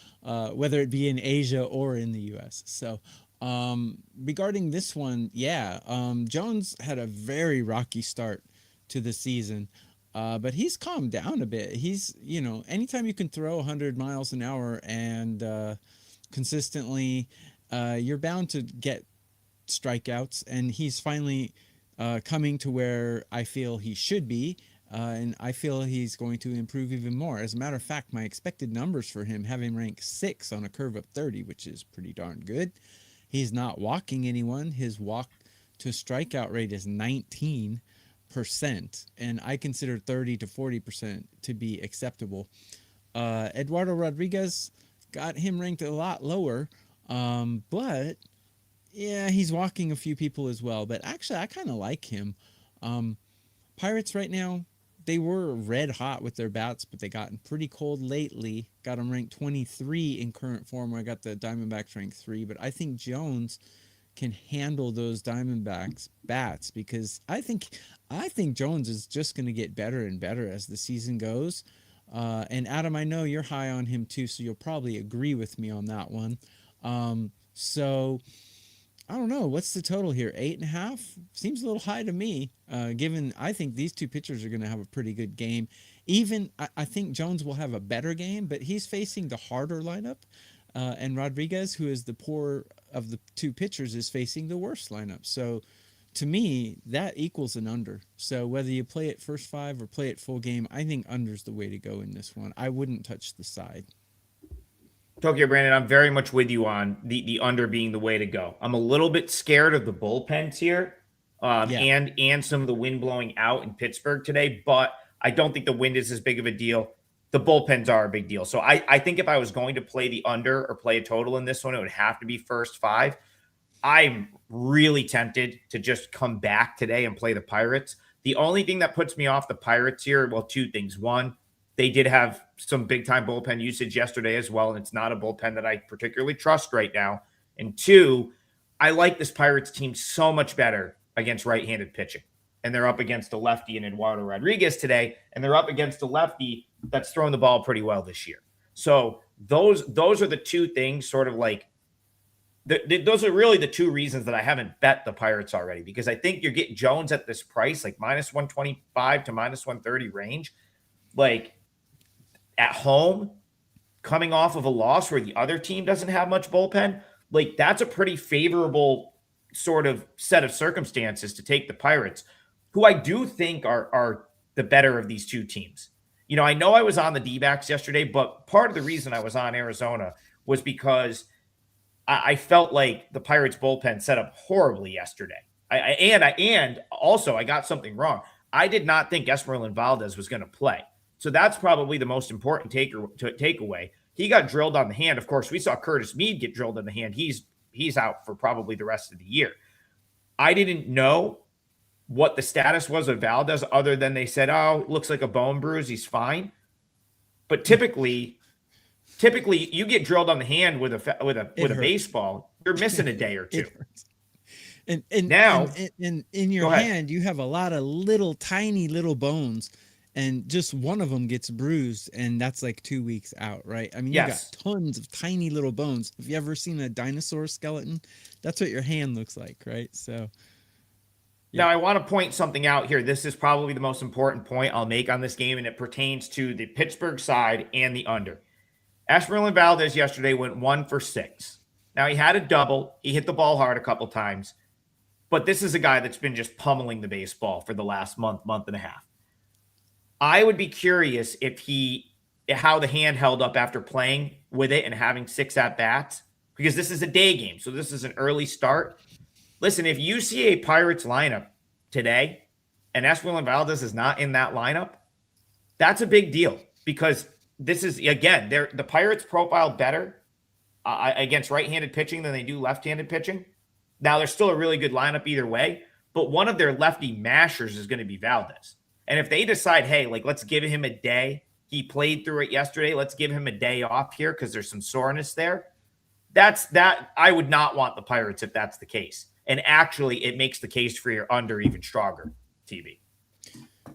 S2: whether it be in Asia or in the U.S. So, regarding this one, Jones had a very rocky start to the season. But he's calmed down a bit. He's, anytime you can throw 100 miles an hour and consistently, you're bound to get strikeouts. And he's finally coming to where I feel he should be. And I feel he's going to improve even more. As a matter of fact, my expected numbers for him have him ranked 6 on a curve of 30, which is pretty darn good. He's not walking anyone. His walk to strikeout rate is 19%, and I consider 30 to 40% to be acceptable. Eduardo Rodriguez got him ranked a lot lower, but yeah, he's walking a few people as well. But actually, I kind of like him. Pirates right now, they were red hot with their bats, but they gotten pretty cold lately. Got them ranked 23 in current form. I got the Diamondbacks ranked 3, but I think Jones can handle those Diamondbacks bats because I think Jones is just going to get better and better as the season goes. And Adam, I know you're high on him too, so you'll probably agree with me on that one. So I don't know. What's the total here? 8.5? Seems a little high to me, given I think these two pitchers are going to have a pretty good game. Even I think Jones will have a better game, but he's facing the harder lineup. And Rodriguez, who is the poor of the two pitchers, is facing the worst lineup. So to me, that equals an under. So whether you play it first 5 or play it full game, I think under's the way to go in this one. I wouldn't touch the side.
S1: Tokyo Brandon, I'm very much with you on the under being the way to go. I'm a little bit scared of the bullpens here, and some of the wind blowing out in Pittsburgh today, but I don't think the wind is as big of a deal. The bullpens are a big deal. So I think if I was going to play the under or play a total in this one, it would have to be first 5. I'm really tempted to just come back today and play the Pirates. The only thing that puts me off the Pirates here, well, 2 things. One, they did have some big-time bullpen usage yesterday as well, and it's not a bullpen that I particularly trust right now. And 2, I like this Pirates team so much better against right-handed pitching. And they're up against a lefty in Eduardo Rodriguez today, and they're up against a lefty that's thrown the ball pretty well this year. So those are the 2 things, sort of like, those are really the 2 reasons that I haven't bet the Pirates already, because I think you're getting Jones at this price, like minus 125 to minus 130 range. Like, at home, coming off of a loss where the other team doesn't have much bullpen, like that's a pretty favorable sort of set of circumstances to take the Pirates, who I do think are the better of these 2 teams. You know I was on the D-backs yesterday, but part of the reason I was on Arizona was because I felt like the Pirates bullpen set up horribly yesterday. And also I got something wrong. I did not think Esmeralda Valdez was going to play. So that's probably the most important takeaway. He got drilled on the hand. Of course, we saw Curtis Mead get drilled on the hand. He's out for probably the rest of the year. I didn't know what the status was of Valdez other than they said, oh, looks like a bone bruise. He's fine. But typically you get drilled on the hand with a baseball, you're missing a day or 2.
S2: And
S1: now,
S2: in your hand, you have a lot of tiny little bones, and just one of them gets bruised, and that's like 2 weeks out, right? I mean, you got tons of tiny little bones. Have you ever seen a dinosaur skeleton? That's what your hand looks like, right? So. Yeah.
S1: Now, I want to point something out here. This is probably the most important point I'll make on this game, and it pertains to the Pittsburgh side and the under. Esmeralda Valdez yesterday went 1 for 6. Now, he had a double. He hit the ball hard a couple times. But this is a guy that's been just pummeling the baseball for the last month and a half. I would be curious how the hand held up after playing with it and having 6 at-bats, because this is a day game, so this is an early start. Listen, if you see a Pirates lineup today and Esmeralda Valdez is not in that lineup, that's a big deal, because this is, again, the Pirates profile better against right-handed pitching than they do left-handed pitching. Now, there's still a really good lineup either way, but one of their lefty mashers is going to be Valdez. And if they decide, hey, like, let's give him a day, he played through it yesterday, let's give him a day off here because there's some soreness there, I would not want the Pirates if that's the case. And actually, it makes the case for your under even stronger, TV.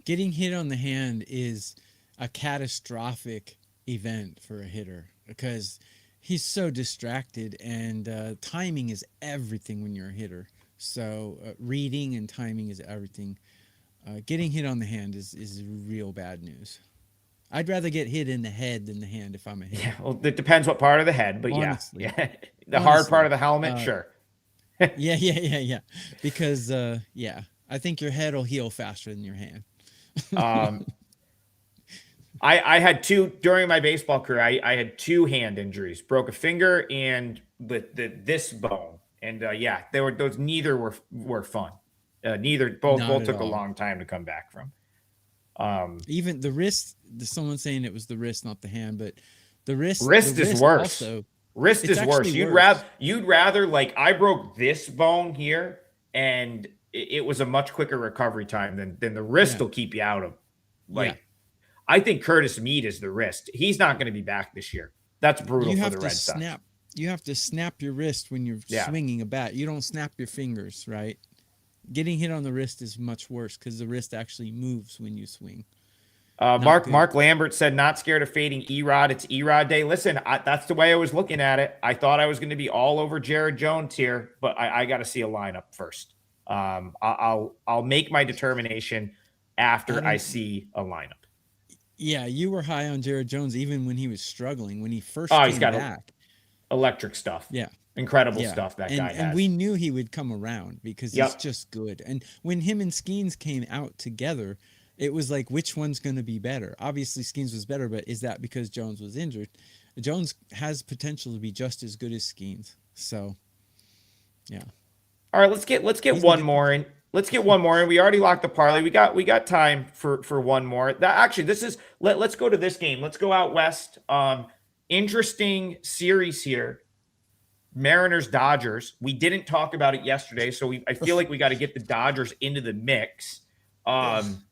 S2: Getting hit on the hand is a catastrophic event for a hitter because he's so distracted, and timing is everything when you're a hitter. So reading and timing is everything. Getting hit on the hand is real bad news. I'd rather get hit in the head than the hand if I'm a hitter.
S1: Yeah, well, it depends what part of the head, but
S2: honestly,
S1: yeah. The hard part of the helmet, sure.
S2: Yeah. Because, I I think your head will heal faster than your hand.
S1: Um, I had two during my baseball career. I had two hand injuries, broke a finger and this bone. And yeah, they were those. Neither were fun. Neither
S2: Not
S1: both
S2: at
S1: took a
S2: all.
S1: long time to come back from. Um,
S2: Even the wrist, someone saying it was the wrist, not the hand, but the
S1: wrist is
S2: wrist
S1: worse.
S2: also,
S1: Wrist
S2: it's
S1: is
S2: actually
S1: worse.
S2: worse.
S1: You'd rather like I broke this bone here, and it was a much quicker recovery time than the wrist
S2: Yeah.
S1: will keep you out of.
S2: Yeah.
S1: Like I think Curtis Mead is the wrist. He's not going to be back this year. That's brutal
S2: You
S1: for
S2: have
S1: the
S2: to
S1: Red Sox.
S2: snap. You have to snap your wrist when you're
S1: Yeah.
S2: swinging a bat. You don't snap your fingers, right? Getting hit on the wrist is much worse because the wrist actually moves when you swing. Not good.
S1: Mark Lambert said, "Not scared of fading Erod. It's Erod day." Listen, that's the way I was looking at it. I thought I was going to be all over Jared Jones here, but I got to see a lineup first. I'll make my determination after I
S2: Adam,
S1: see a lineup.
S2: yeah, you were high on Jared Jones even when he was struggling, when he first
S1: Oh, he's
S2: came
S1: got
S2: back.
S1: electric stuff,
S2: Yeah.
S1: incredible
S2: Yeah.
S1: stuff that
S2: And
S1: guy
S2: we
S1: has.
S2: knew he would come around because he's
S1: Yep.
S2: just good. And when him and Skeens came out together, it was like which one's going to be better? Obviously Skeens was better, but is that because Jones was injured? Jones has potential to be just as good as Skeens. So, yeah.
S1: All right, let's get
S2: He's in
S1: one
S2: good
S1: more
S2: pitch.
S1: in. Let's get one more in. We already locked the parlay. We got time for one more. That actually this is let's go to this game. Let's go out west. Interesting series here. Mariners Dodgers. We didn't talk about it yesterday, so I feel like we got to get the Dodgers into the mix. Um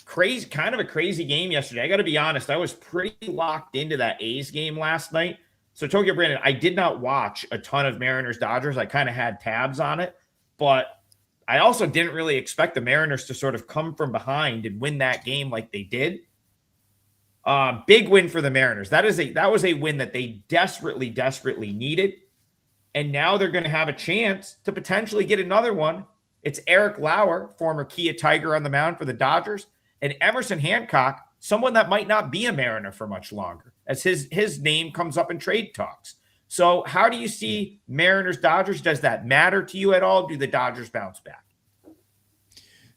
S1: Crazy, kind of a crazy game yesterday. I got to be honest. I was pretty locked into that A's game last night. So Tokyo Brandon, I did not watch a ton of Mariners Dodgers. I kind of had tabs on it, but I also didn't really expect the Mariners to sort of come from behind and win that game like they did. Big win for the Mariners. That was a win that they desperately needed, and now they're going to have a chance to potentially get another one. It's Eric Lauer, former Kia Tiger, on the mound for the Dodgers, and Emerson Hancock, someone that might not be a Mariner for much longer, as his name comes up in trade talks. So, how do you
S2: Yeah.
S1: see Mariners Dodgers? Does that matter to you at all? Do the Dodgers bounce back?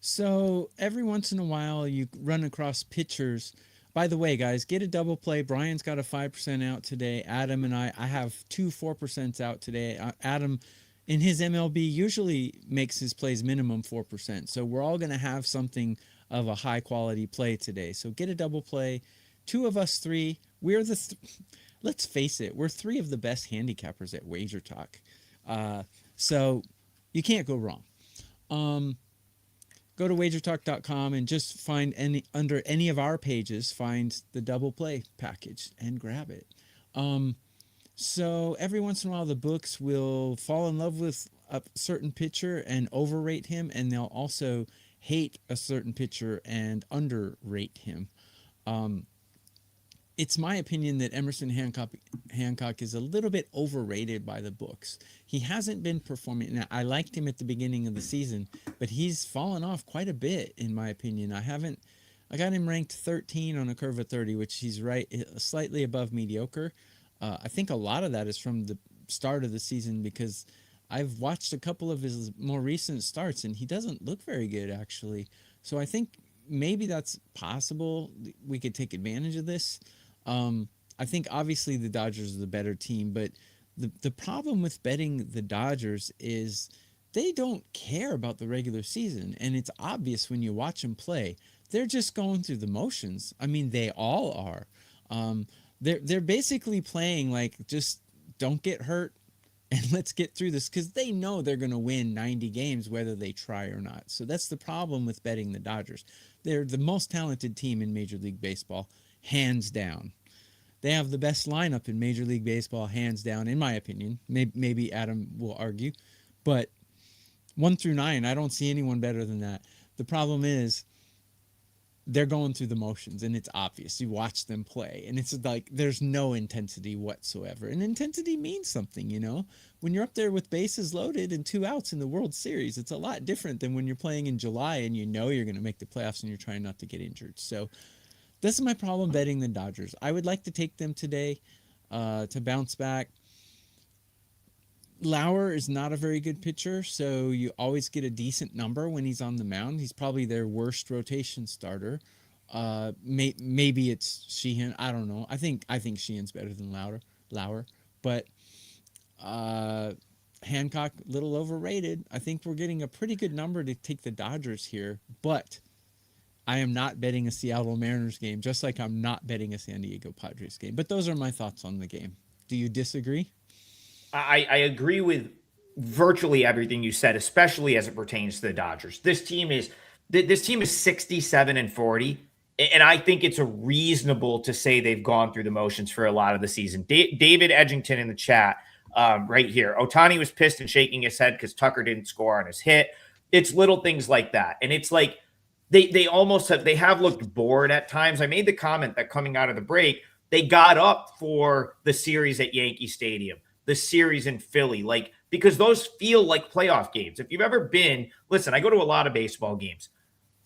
S2: So every once in a while, you run across pitchers. By the way, guys, get a double play. Brian's got a 5% out today. Adam and I have two 4% out today. Adam, in his MLB, usually makes his plays minimum 4%. So we're all going to have something of a high quality play today. So get a double play. Two of us three, let's face it, we're three of the best handicappers at WagerTalk. So you can't go wrong. Go to wagertalk.com and just find under any of our pages, find the double play package and grab it. So every once in a while, the books will fall in love with a certain pitcher and overrate him, and they'll also hate a certain pitcher and underrate him. It's my opinion that Emerson Hancock is a little bit overrated by the books. He hasn't been performing. Now, I liked him at the beginning of the season, but he's fallen off quite a bit, in my opinion. I got him ranked 13 on a curve of 30, which he's right, slightly above mediocre. I think a lot of that is from the start of the season because I've watched a couple of his more recent starts, and he doesn't look very good, actually. So I think maybe that's possible. We could take advantage of this. I think obviously the Dodgers are the better team, but the problem with betting the Dodgers is they don't care about the regular season, and it's obvious when you watch them play. They're just going through the motions. I mean, they all are. They're basically playing like just don't get hurt and let's get through this because they know they're going to win 90 games whether they try or not. So that's the problem with betting the Dodgers. They're the most talented team in Major League Baseball, hands down. They have the best lineup in Major League Baseball, hands down, in my opinion. Maybe Adam will argue. But 1 through 9, I don't see anyone better than that. The problem is they're going through the motions, and it's obvious. You watch them play, and it's like there's no intensity whatsoever. And intensity means something, you know? When you're up there with bases loaded and 2 outs in the World Series, it's a lot different than when you're playing in July and you know you're going to make the playoffs and you're trying not to get injured. So this is my problem betting the Dodgers. I would like to take them today to bounce back. Lauer is not a very good pitcher, so you always get a decent number when he's on the mound. He's probably their worst rotation starter. Maybe it's Sheehan. I don't know. I think Sheehan's better than Lauer, but uh, Hancock little overrated. I think we're getting a pretty good number to take the Dodgers here, but I am not betting a Seattle Mariners game, just like I'm not betting a San Diego Padres game. But those are my thoughts on the game. Do you disagree?
S1: I agree with virtually everything you said, especially as it pertains to the Dodgers. This team is 67-40, and I think it's a reasonable to say they've gone through the motions for a lot of the season. David Edgington in the chat right here. Otani was pissed and shaking his head because Tucker didn't score on his hit. It's little things like that, and it's like they have looked bored at times. I made the comment that coming out of the break, they got up for the series at Yankee Stadium, the series in Philly, like, because those feel like playoff games. If you've ever been, listen, I go to a lot of baseball games.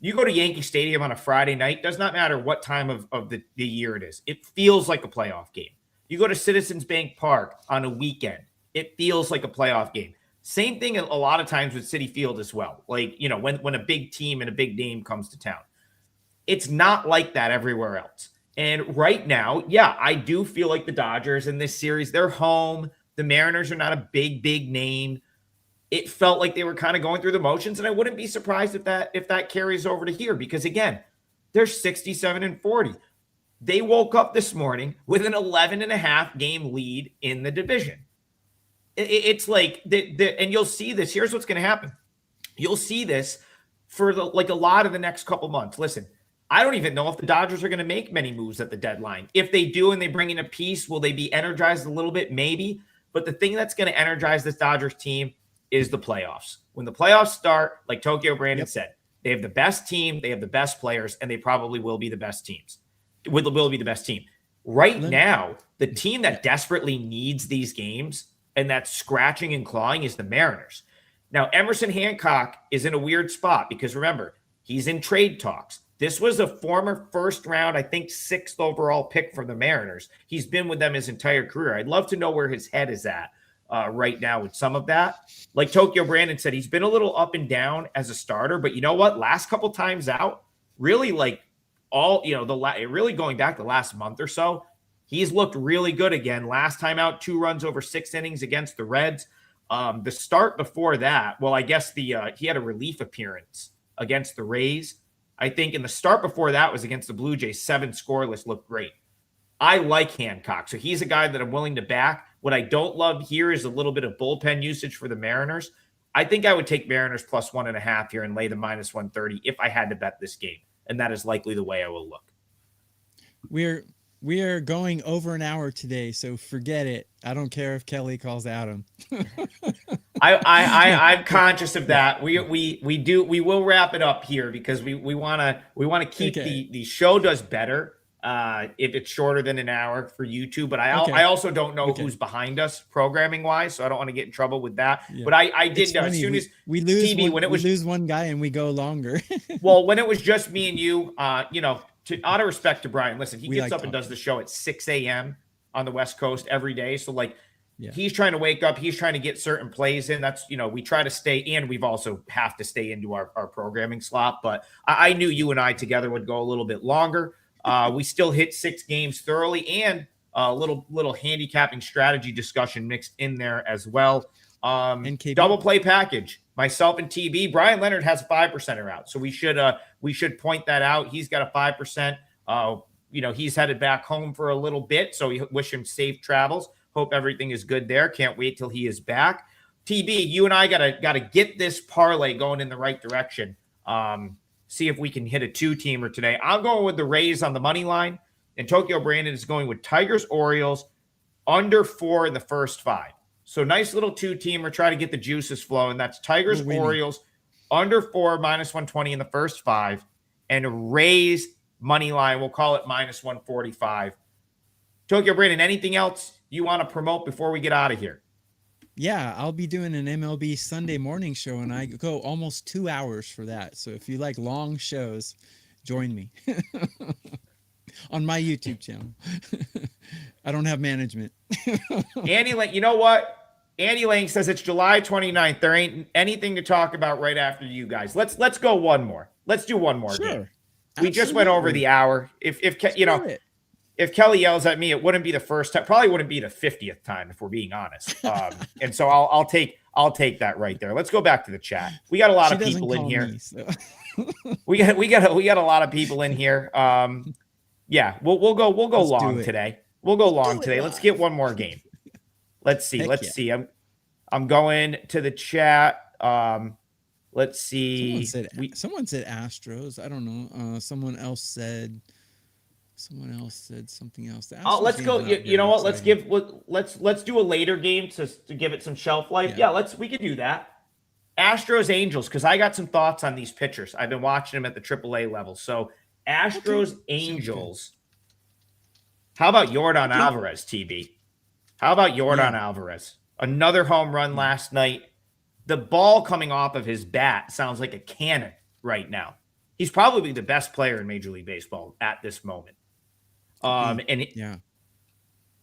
S1: You go to Yankee Stadium on a Friday night, does not matter what time of the year it is. It feels like a playoff game. You go to Citizens Bank Park on a weekend, it feels like a playoff game. Same thing a lot of times with Citi Field as well. Like, when a big team and a big name comes to town. It's not like that everywhere else. And right now, yeah, I do feel like the Dodgers in this series, they're home. The Mariners are not a big name. It felt like they were kind of going through the motions, and I wouldn't be surprised if that carries over to here, because again, they're 67-40. They woke up this morning with an 11.5 game lead in the division. It's like, and you'll see this. Here's what's going to happen. You'll see this for a lot of the next couple months. Listen, I don't even know if the Dodgers are going to make many moves at the deadline. If they do and they bring in a piece, will they be energized a little bit? Maybe. But the thing that's going to energize this Dodgers team is the playoffs. When the playoffs start, like Tokyo Brandon said, they have the best team, they have the best players, and they probably will be the best teams. Will be the best team. Right now, the team that desperately needs these games and that's scratching and clawing is the Mariners. Now, Emerson Hancock is in a weird spot because remember, he's in trade talks. This was a former first round, I think 6th overall pick from the Mariners. He's been with them his entire career. I'd love to know where his head is at right now with some of that. Like Tokyo Brandon said, he's been a little up and down as a starter, but you know what? Last couple times out, really really going back the last month or so, he's looked really good again. Last time out, 2 runs over 6 innings against the Reds. The start before that, well, I guess he had a relief appearance against the Rays. I think in the start before that was against the Blue Jays, 7 scoreless, looked great. I like Hancock, so he's a guy that I'm willing to back. What I don't love here is a little bit of bullpen usage for the Mariners. I think I would take Mariners plus 1.5 here and lay the minus 130 if I had to bet this game, and that is likely the way I will look.
S2: We are going over an hour today, so forget it. I don't care if Kelly calls Adam.
S1: I'm conscious of that. We will wrap it up here because we want to keep the show does better if it's shorter than an hour for YouTube. But I also don't know who's behind us programming wise, so I don't want to get in trouble with that. Yeah. But I did as soon as
S2: we lose TV when it was lose one guy and we go longer.
S1: Well, when it was just me and you, out of respect to Brian, listen, he gets up and does the show at 6 a.m. on the West Coast every day. So he's trying to wake up. He's trying to get certain plays in. That's, we try to stay, and we've also have to stay into our programming slot. But I knew you and I together would go a little bit longer. We still hit 6 games thoroughly, and a little handicapping strategy discussion mixed in there as well. And double play package. Myself and TB. Bryan Leonard has a 5%er out, so we should point that out. He's got a 5%. He's headed back home for a little bit, so we wish him safe travels. Hope everything is good there. Can't wait till he is back. TB, you and I gotta get this parlay going in the right direction. See if we can hit a 2-teamer today. I'm going with the Rays on the money line, and Tokyo Brandon is going with Tigers Orioles under 4 in the first 5. So nice little 2-teamer. Try to get the juices flowing. That's Tigers Orioles under 4 minus 120 in the first 5, and Rays money line. We'll call it minus 145. Tokyo Brandon, anything else you want to promote before we get out of here?
S2: Yeah, I'll be doing an MLB Sunday morning show, and I go almost 2 hours for that. So if you like long shows, join me on my YouTube channel. I don't have management.
S1: Andy, you know what? Andy Lang says it's July 29th. There ain't anything to talk about right after you guys. Let's go one more. Let's do one more game. We just went over the hour. If if Kelly yells at me, it wouldn't be the first time. Probably wouldn't be the 50th time if we're being honest. And so I'll take that right there. Let's go back to the chat. We got a lot of people in here.
S2: Me, so.
S1: we got a lot of people in here. Yeah, we'll go long today. We'll go long today. Let's get one more game. Let's see. See. I'm going to the chat. Let's see.
S2: Someone said Astros. I don't know. Someone else said something else.
S1: Let's go. You know what? Let's do a later game to give it some shelf life. Yeah, we could do that. Astros Angels, because I got some thoughts on these pitchers. I've been watching them at the AAA level. So Astros Angels. How about Yordan Alvarez, TB? How about Yordan Alvarez? Another home run last night. The ball coming off of his bat sounds like a cannon right now. He's probably the best player in Major League Baseball at this moment.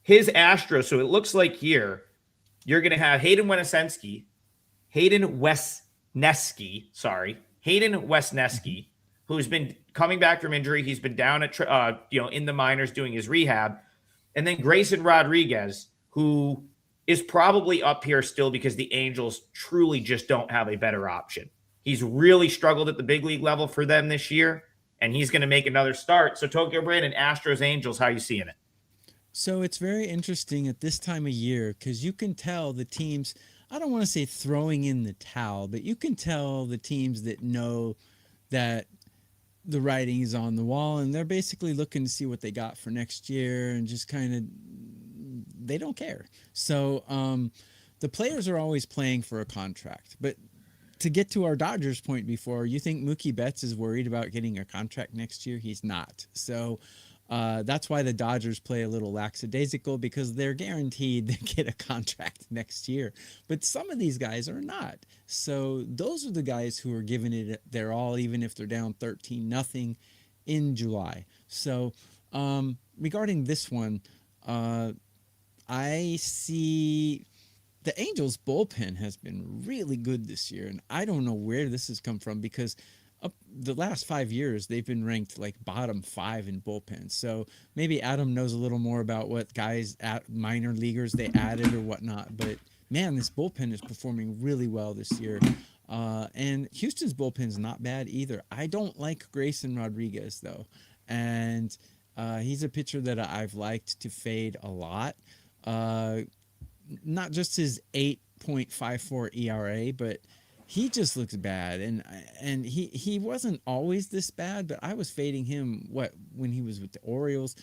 S1: His Astros, so it looks like here, you're going to have Hayden Wesneski, who's been coming back from injury. He's been down at in the minors doing his rehab, and then Grayson Rodriguez, who is probably up here still because the Angels truly just don't have a better option. He's really struggled at the big league level for them this year, and he's going to make another start. So Tokyo Brandon, Astros Angels, how are you seeing it?
S2: So it's very interesting at this time of year because you can tell the teams, I don't want to say throwing in the towel, but you can tell the teams that know that the writing is on the wall and they're basically looking to see what they got for next year and just kind of, they don't care. So the players are always playing for a contract. But to get to our Dodgers point before, you think Mookie Betts is worried about getting a contract next year? He's not. So that's why the Dodgers play a little lackadaisical, because they're guaranteed to get a contract next year. But some of these guys are not. So those are the guys who are giving it their all, even if they're down 13-0 in July. So regarding this one, I see the Angels bullpen has been really good this year. And I don't know where this has come from, because up the last 5 years, they've been ranked like bottom 5 in bullpen. So maybe Adam knows a little more about what guys at minor leaguers they added or whatnot. But man, this bullpen is performing really well this year. And Houston's bullpen is not bad either. I don't like Grayson Rodriguez though. And he's a pitcher that I've liked to fade a lot. Not just his 8.54 ERA, but he just looks bad, and he wasn't always this bad, but I was fading him when he was with the Orioles.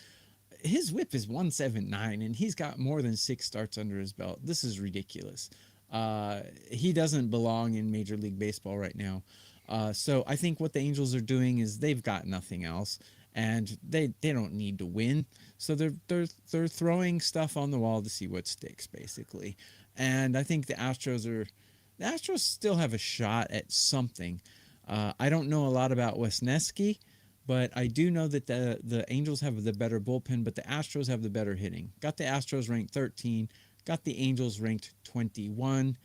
S2: His whip is 179, and he's got more than 6 starts under his belt. This is ridiculous. He doesn't belong in Major League Baseball right now. So I think what the Angels are doing is they've got nothing else, and they don't need to win. So they're throwing stuff on the wall to see what sticks, basically. And I think the Astros still have a shot at something. I don't know a lot about Wesneski, but I do know that the Angels have the better bullpen, but the Astros have the better hitting. Got the Astros ranked 13, got the Angels ranked 21.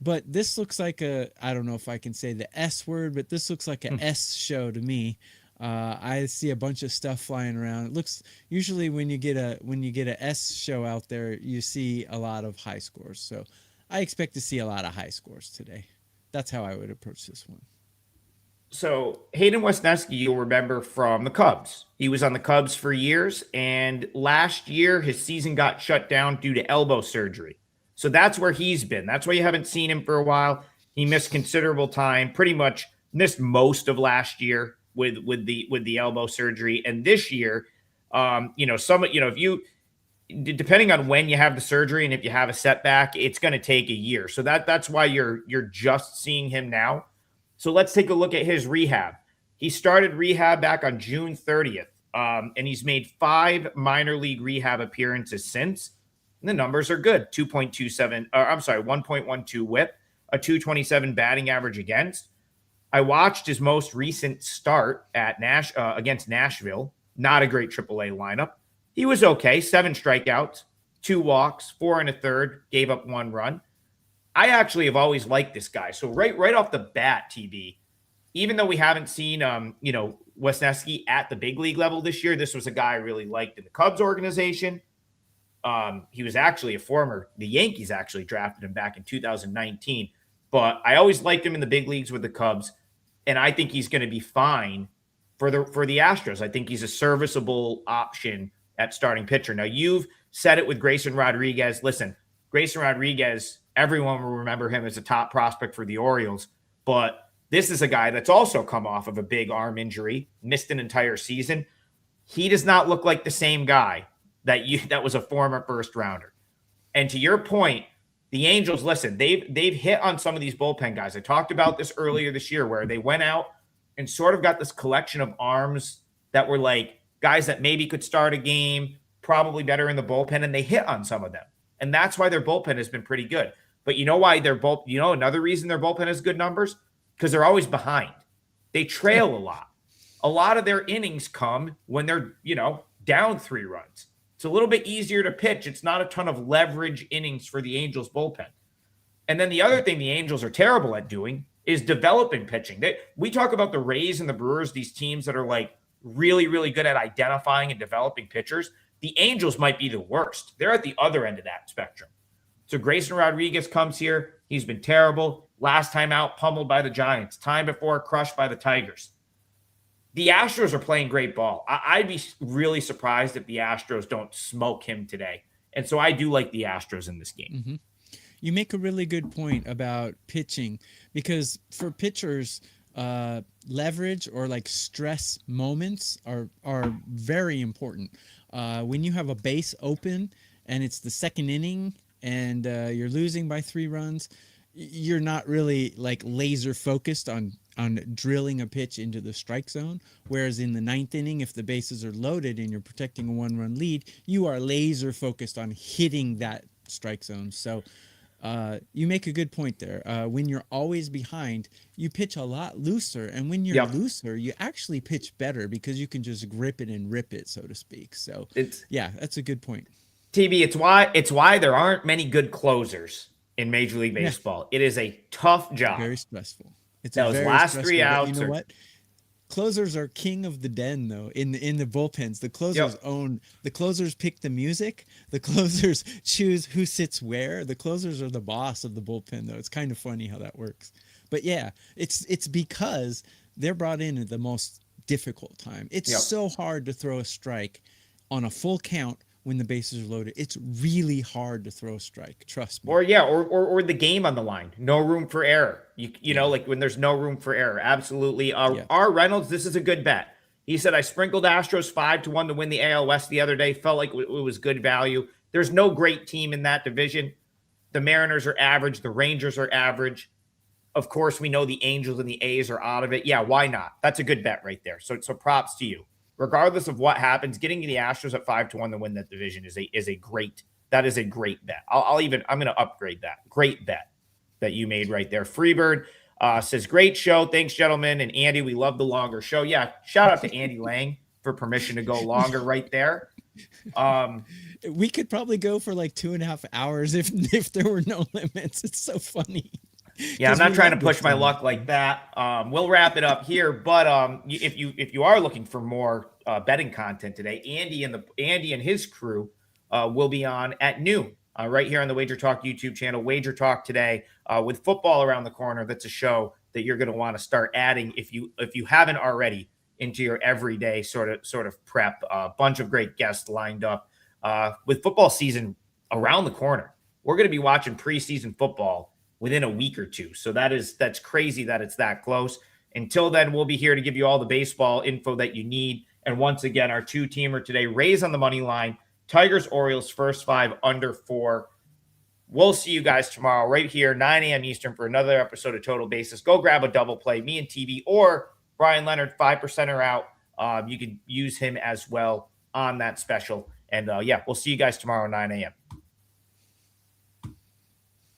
S2: But this looks like I don't know if I can say the S word, but this looks like an S show to me. I see a bunch of stuff flying around. It looks usually when you get a S show out there, you see a lot of high scores. So I expect to see a lot of high scores today. That's how I would approach this one.
S1: So Hayden Wesneski, you'll remember from the Cubs. He was on the Cubs for years, and last year his season got shut down due to elbow surgery. So that's where he's been. That's why you haven't seen him for a while. He missed considerable time, pretty much missed most of last year with the elbow surgery. And this year, if you, depending on when you have the surgery and if you have a setback, it's going to take a year. So that's why you're just seeing him now. So let's take a look at his rehab. He started rehab back on June 30th, and he's made 5 minor league rehab appearances since. And the numbers are good. 1.12 whip, a 227 batting average against. I watched his most recent start at against Nashville. Not a great AAA lineup. He was okay. 7 strikeouts, 2 walks, 4 1/3, gave up 1 run. I actually have always liked this guy. So right off the bat, TB, even though we haven't seen Wesneski at the big league level this year, this was a guy I really liked in the Cubs organization. He was actually the Yankees actually drafted him back in 2019, but I always liked him in the big leagues with the Cubs, and I think he's going to be fine for the Astros. I think he's a serviceable option at starting pitcher. Now, you've said it with Grayson Rodriguez. Listen, Grayson Rodriguez, everyone will remember him as a top prospect for the Orioles, but this is a guy that's also come off of a big arm injury, missed an entire season. He does not look like the same guy that was a former first rounder. And to your point, the Angels, listen, they've hit on some of these bullpen guys. I talked about this earlier this year where they went out and sort of got this collection of arms that were like guys that maybe could start a game, probably better in the bullpen, and they hit on some of them. And that's why their bullpen has been pretty good. But you know why another reason their bullpen has good numbers? Because they're always behind. They trail a lot. A lot of their innings come when they're, down 3 runs. It's a little bit easier to pitch. It's not a ton of leverage innings for the Angels bullpen. And then the other thing the Angels are terrible at doing is developing pitching. We talk about the Rays and the Brewers, these teams that are like really, really good at identifying and developing pitchers. The Angels might be the worst. They're at the other end of that spectrum. So Grayson Rodriguez comes here. He's been terrible. Last time out, pummeled by the Giants. Time before, crushed by the Tigers. The Astros are playing great ball. I'd be really surprised if the Astros don't smoke him today. And so I do like the Astros in this game.
S2: Mm-hmm. You make a really good point about pitching because for pitchers, leverage or like stress moments are very important. When you have a base open and it's the second inning and you're losing by 3 runs, you're not really like laser focused on drilling a pitch into the strike zone. Whereas in the 9th inning, if the bases are loaded and you're protecting a 1-run lead, you are laser focused on hitting that strike zone. So you make a good point there. When you're always behind, you pitch a lot looser. And when you're looser, you actually pitch better because you can just grip it and rip it, so to speak. So that's a good point.
S1: TB, it's why there aren't many good closers in Major League Baseball. It is a tough job.
S2: Very stressful. It's
S1: those last 3 outs.
S2: You know what? Closers are king of the den, though. In the bullpens, the closers the closers pick the music. The closers choose who sits where. The closers are the boss of the bullpen, though. It's kind of funny how that works. But yeah, it's because they're brought in at the most difficult time. It's so hard to throw a strike on a full count when the bases are loaded. It's really hard to throw a strike. Trust me.
S1: Or the game on the line. No room for error. You know, like when there's no room for error. Absolutely. R. Reynolds, this is a good bet. He said, I sprinkled Astros 5-1 to win the AL West the other day. Felt like it was good value. There's no great team in that division. The Mariners are average. The Rangers are average. Of course, we know the Angels and the A's are out of it. Yeah, why not? That's a good bet right there. So props to you. Regardless of what happens, getting the Astros at 5-1 to win that division is a great bet. I'm going to upgrade that. Great bet that you made right there. Freebird says, great show. Thanks, gentlemen. And Andy, we love the longer show. Yeah. Shout out to Andy Lang for permission to go longer right there.
S2: We could probably go for like 2.5 hours if there were no limits. It's so funny.
S1: Yeah, I'm not trying to push my luck like that. We'll wrap it up here, but if you are looking for more betting content today, Andy and his crew will be on at noon right here on the WagerTalk YouTube channel. WagerTalk today with football around the corner. That's a show that you're going to want to start adding if you haven't already into your everyday sort of prep. A bunch of great guests lined up with football season around the corner. We're going to be watching preseason football within a week or two. So that's crazy that it's that close. Until then, we'll be here to give you all the baseball info that you need. And once again, our 2-teamer today, Rays on the money line, Tigers, Orioles, first 5 under 4. We'll see you guys tomorrow right here, 9 a.m. Eastern for another episode of Total Basis. Go grab a double play, me and TV, or Bryan Leonard, 5%er out. You can use him as well on that special. And we'll see you guys tomorrow, 9 a.m.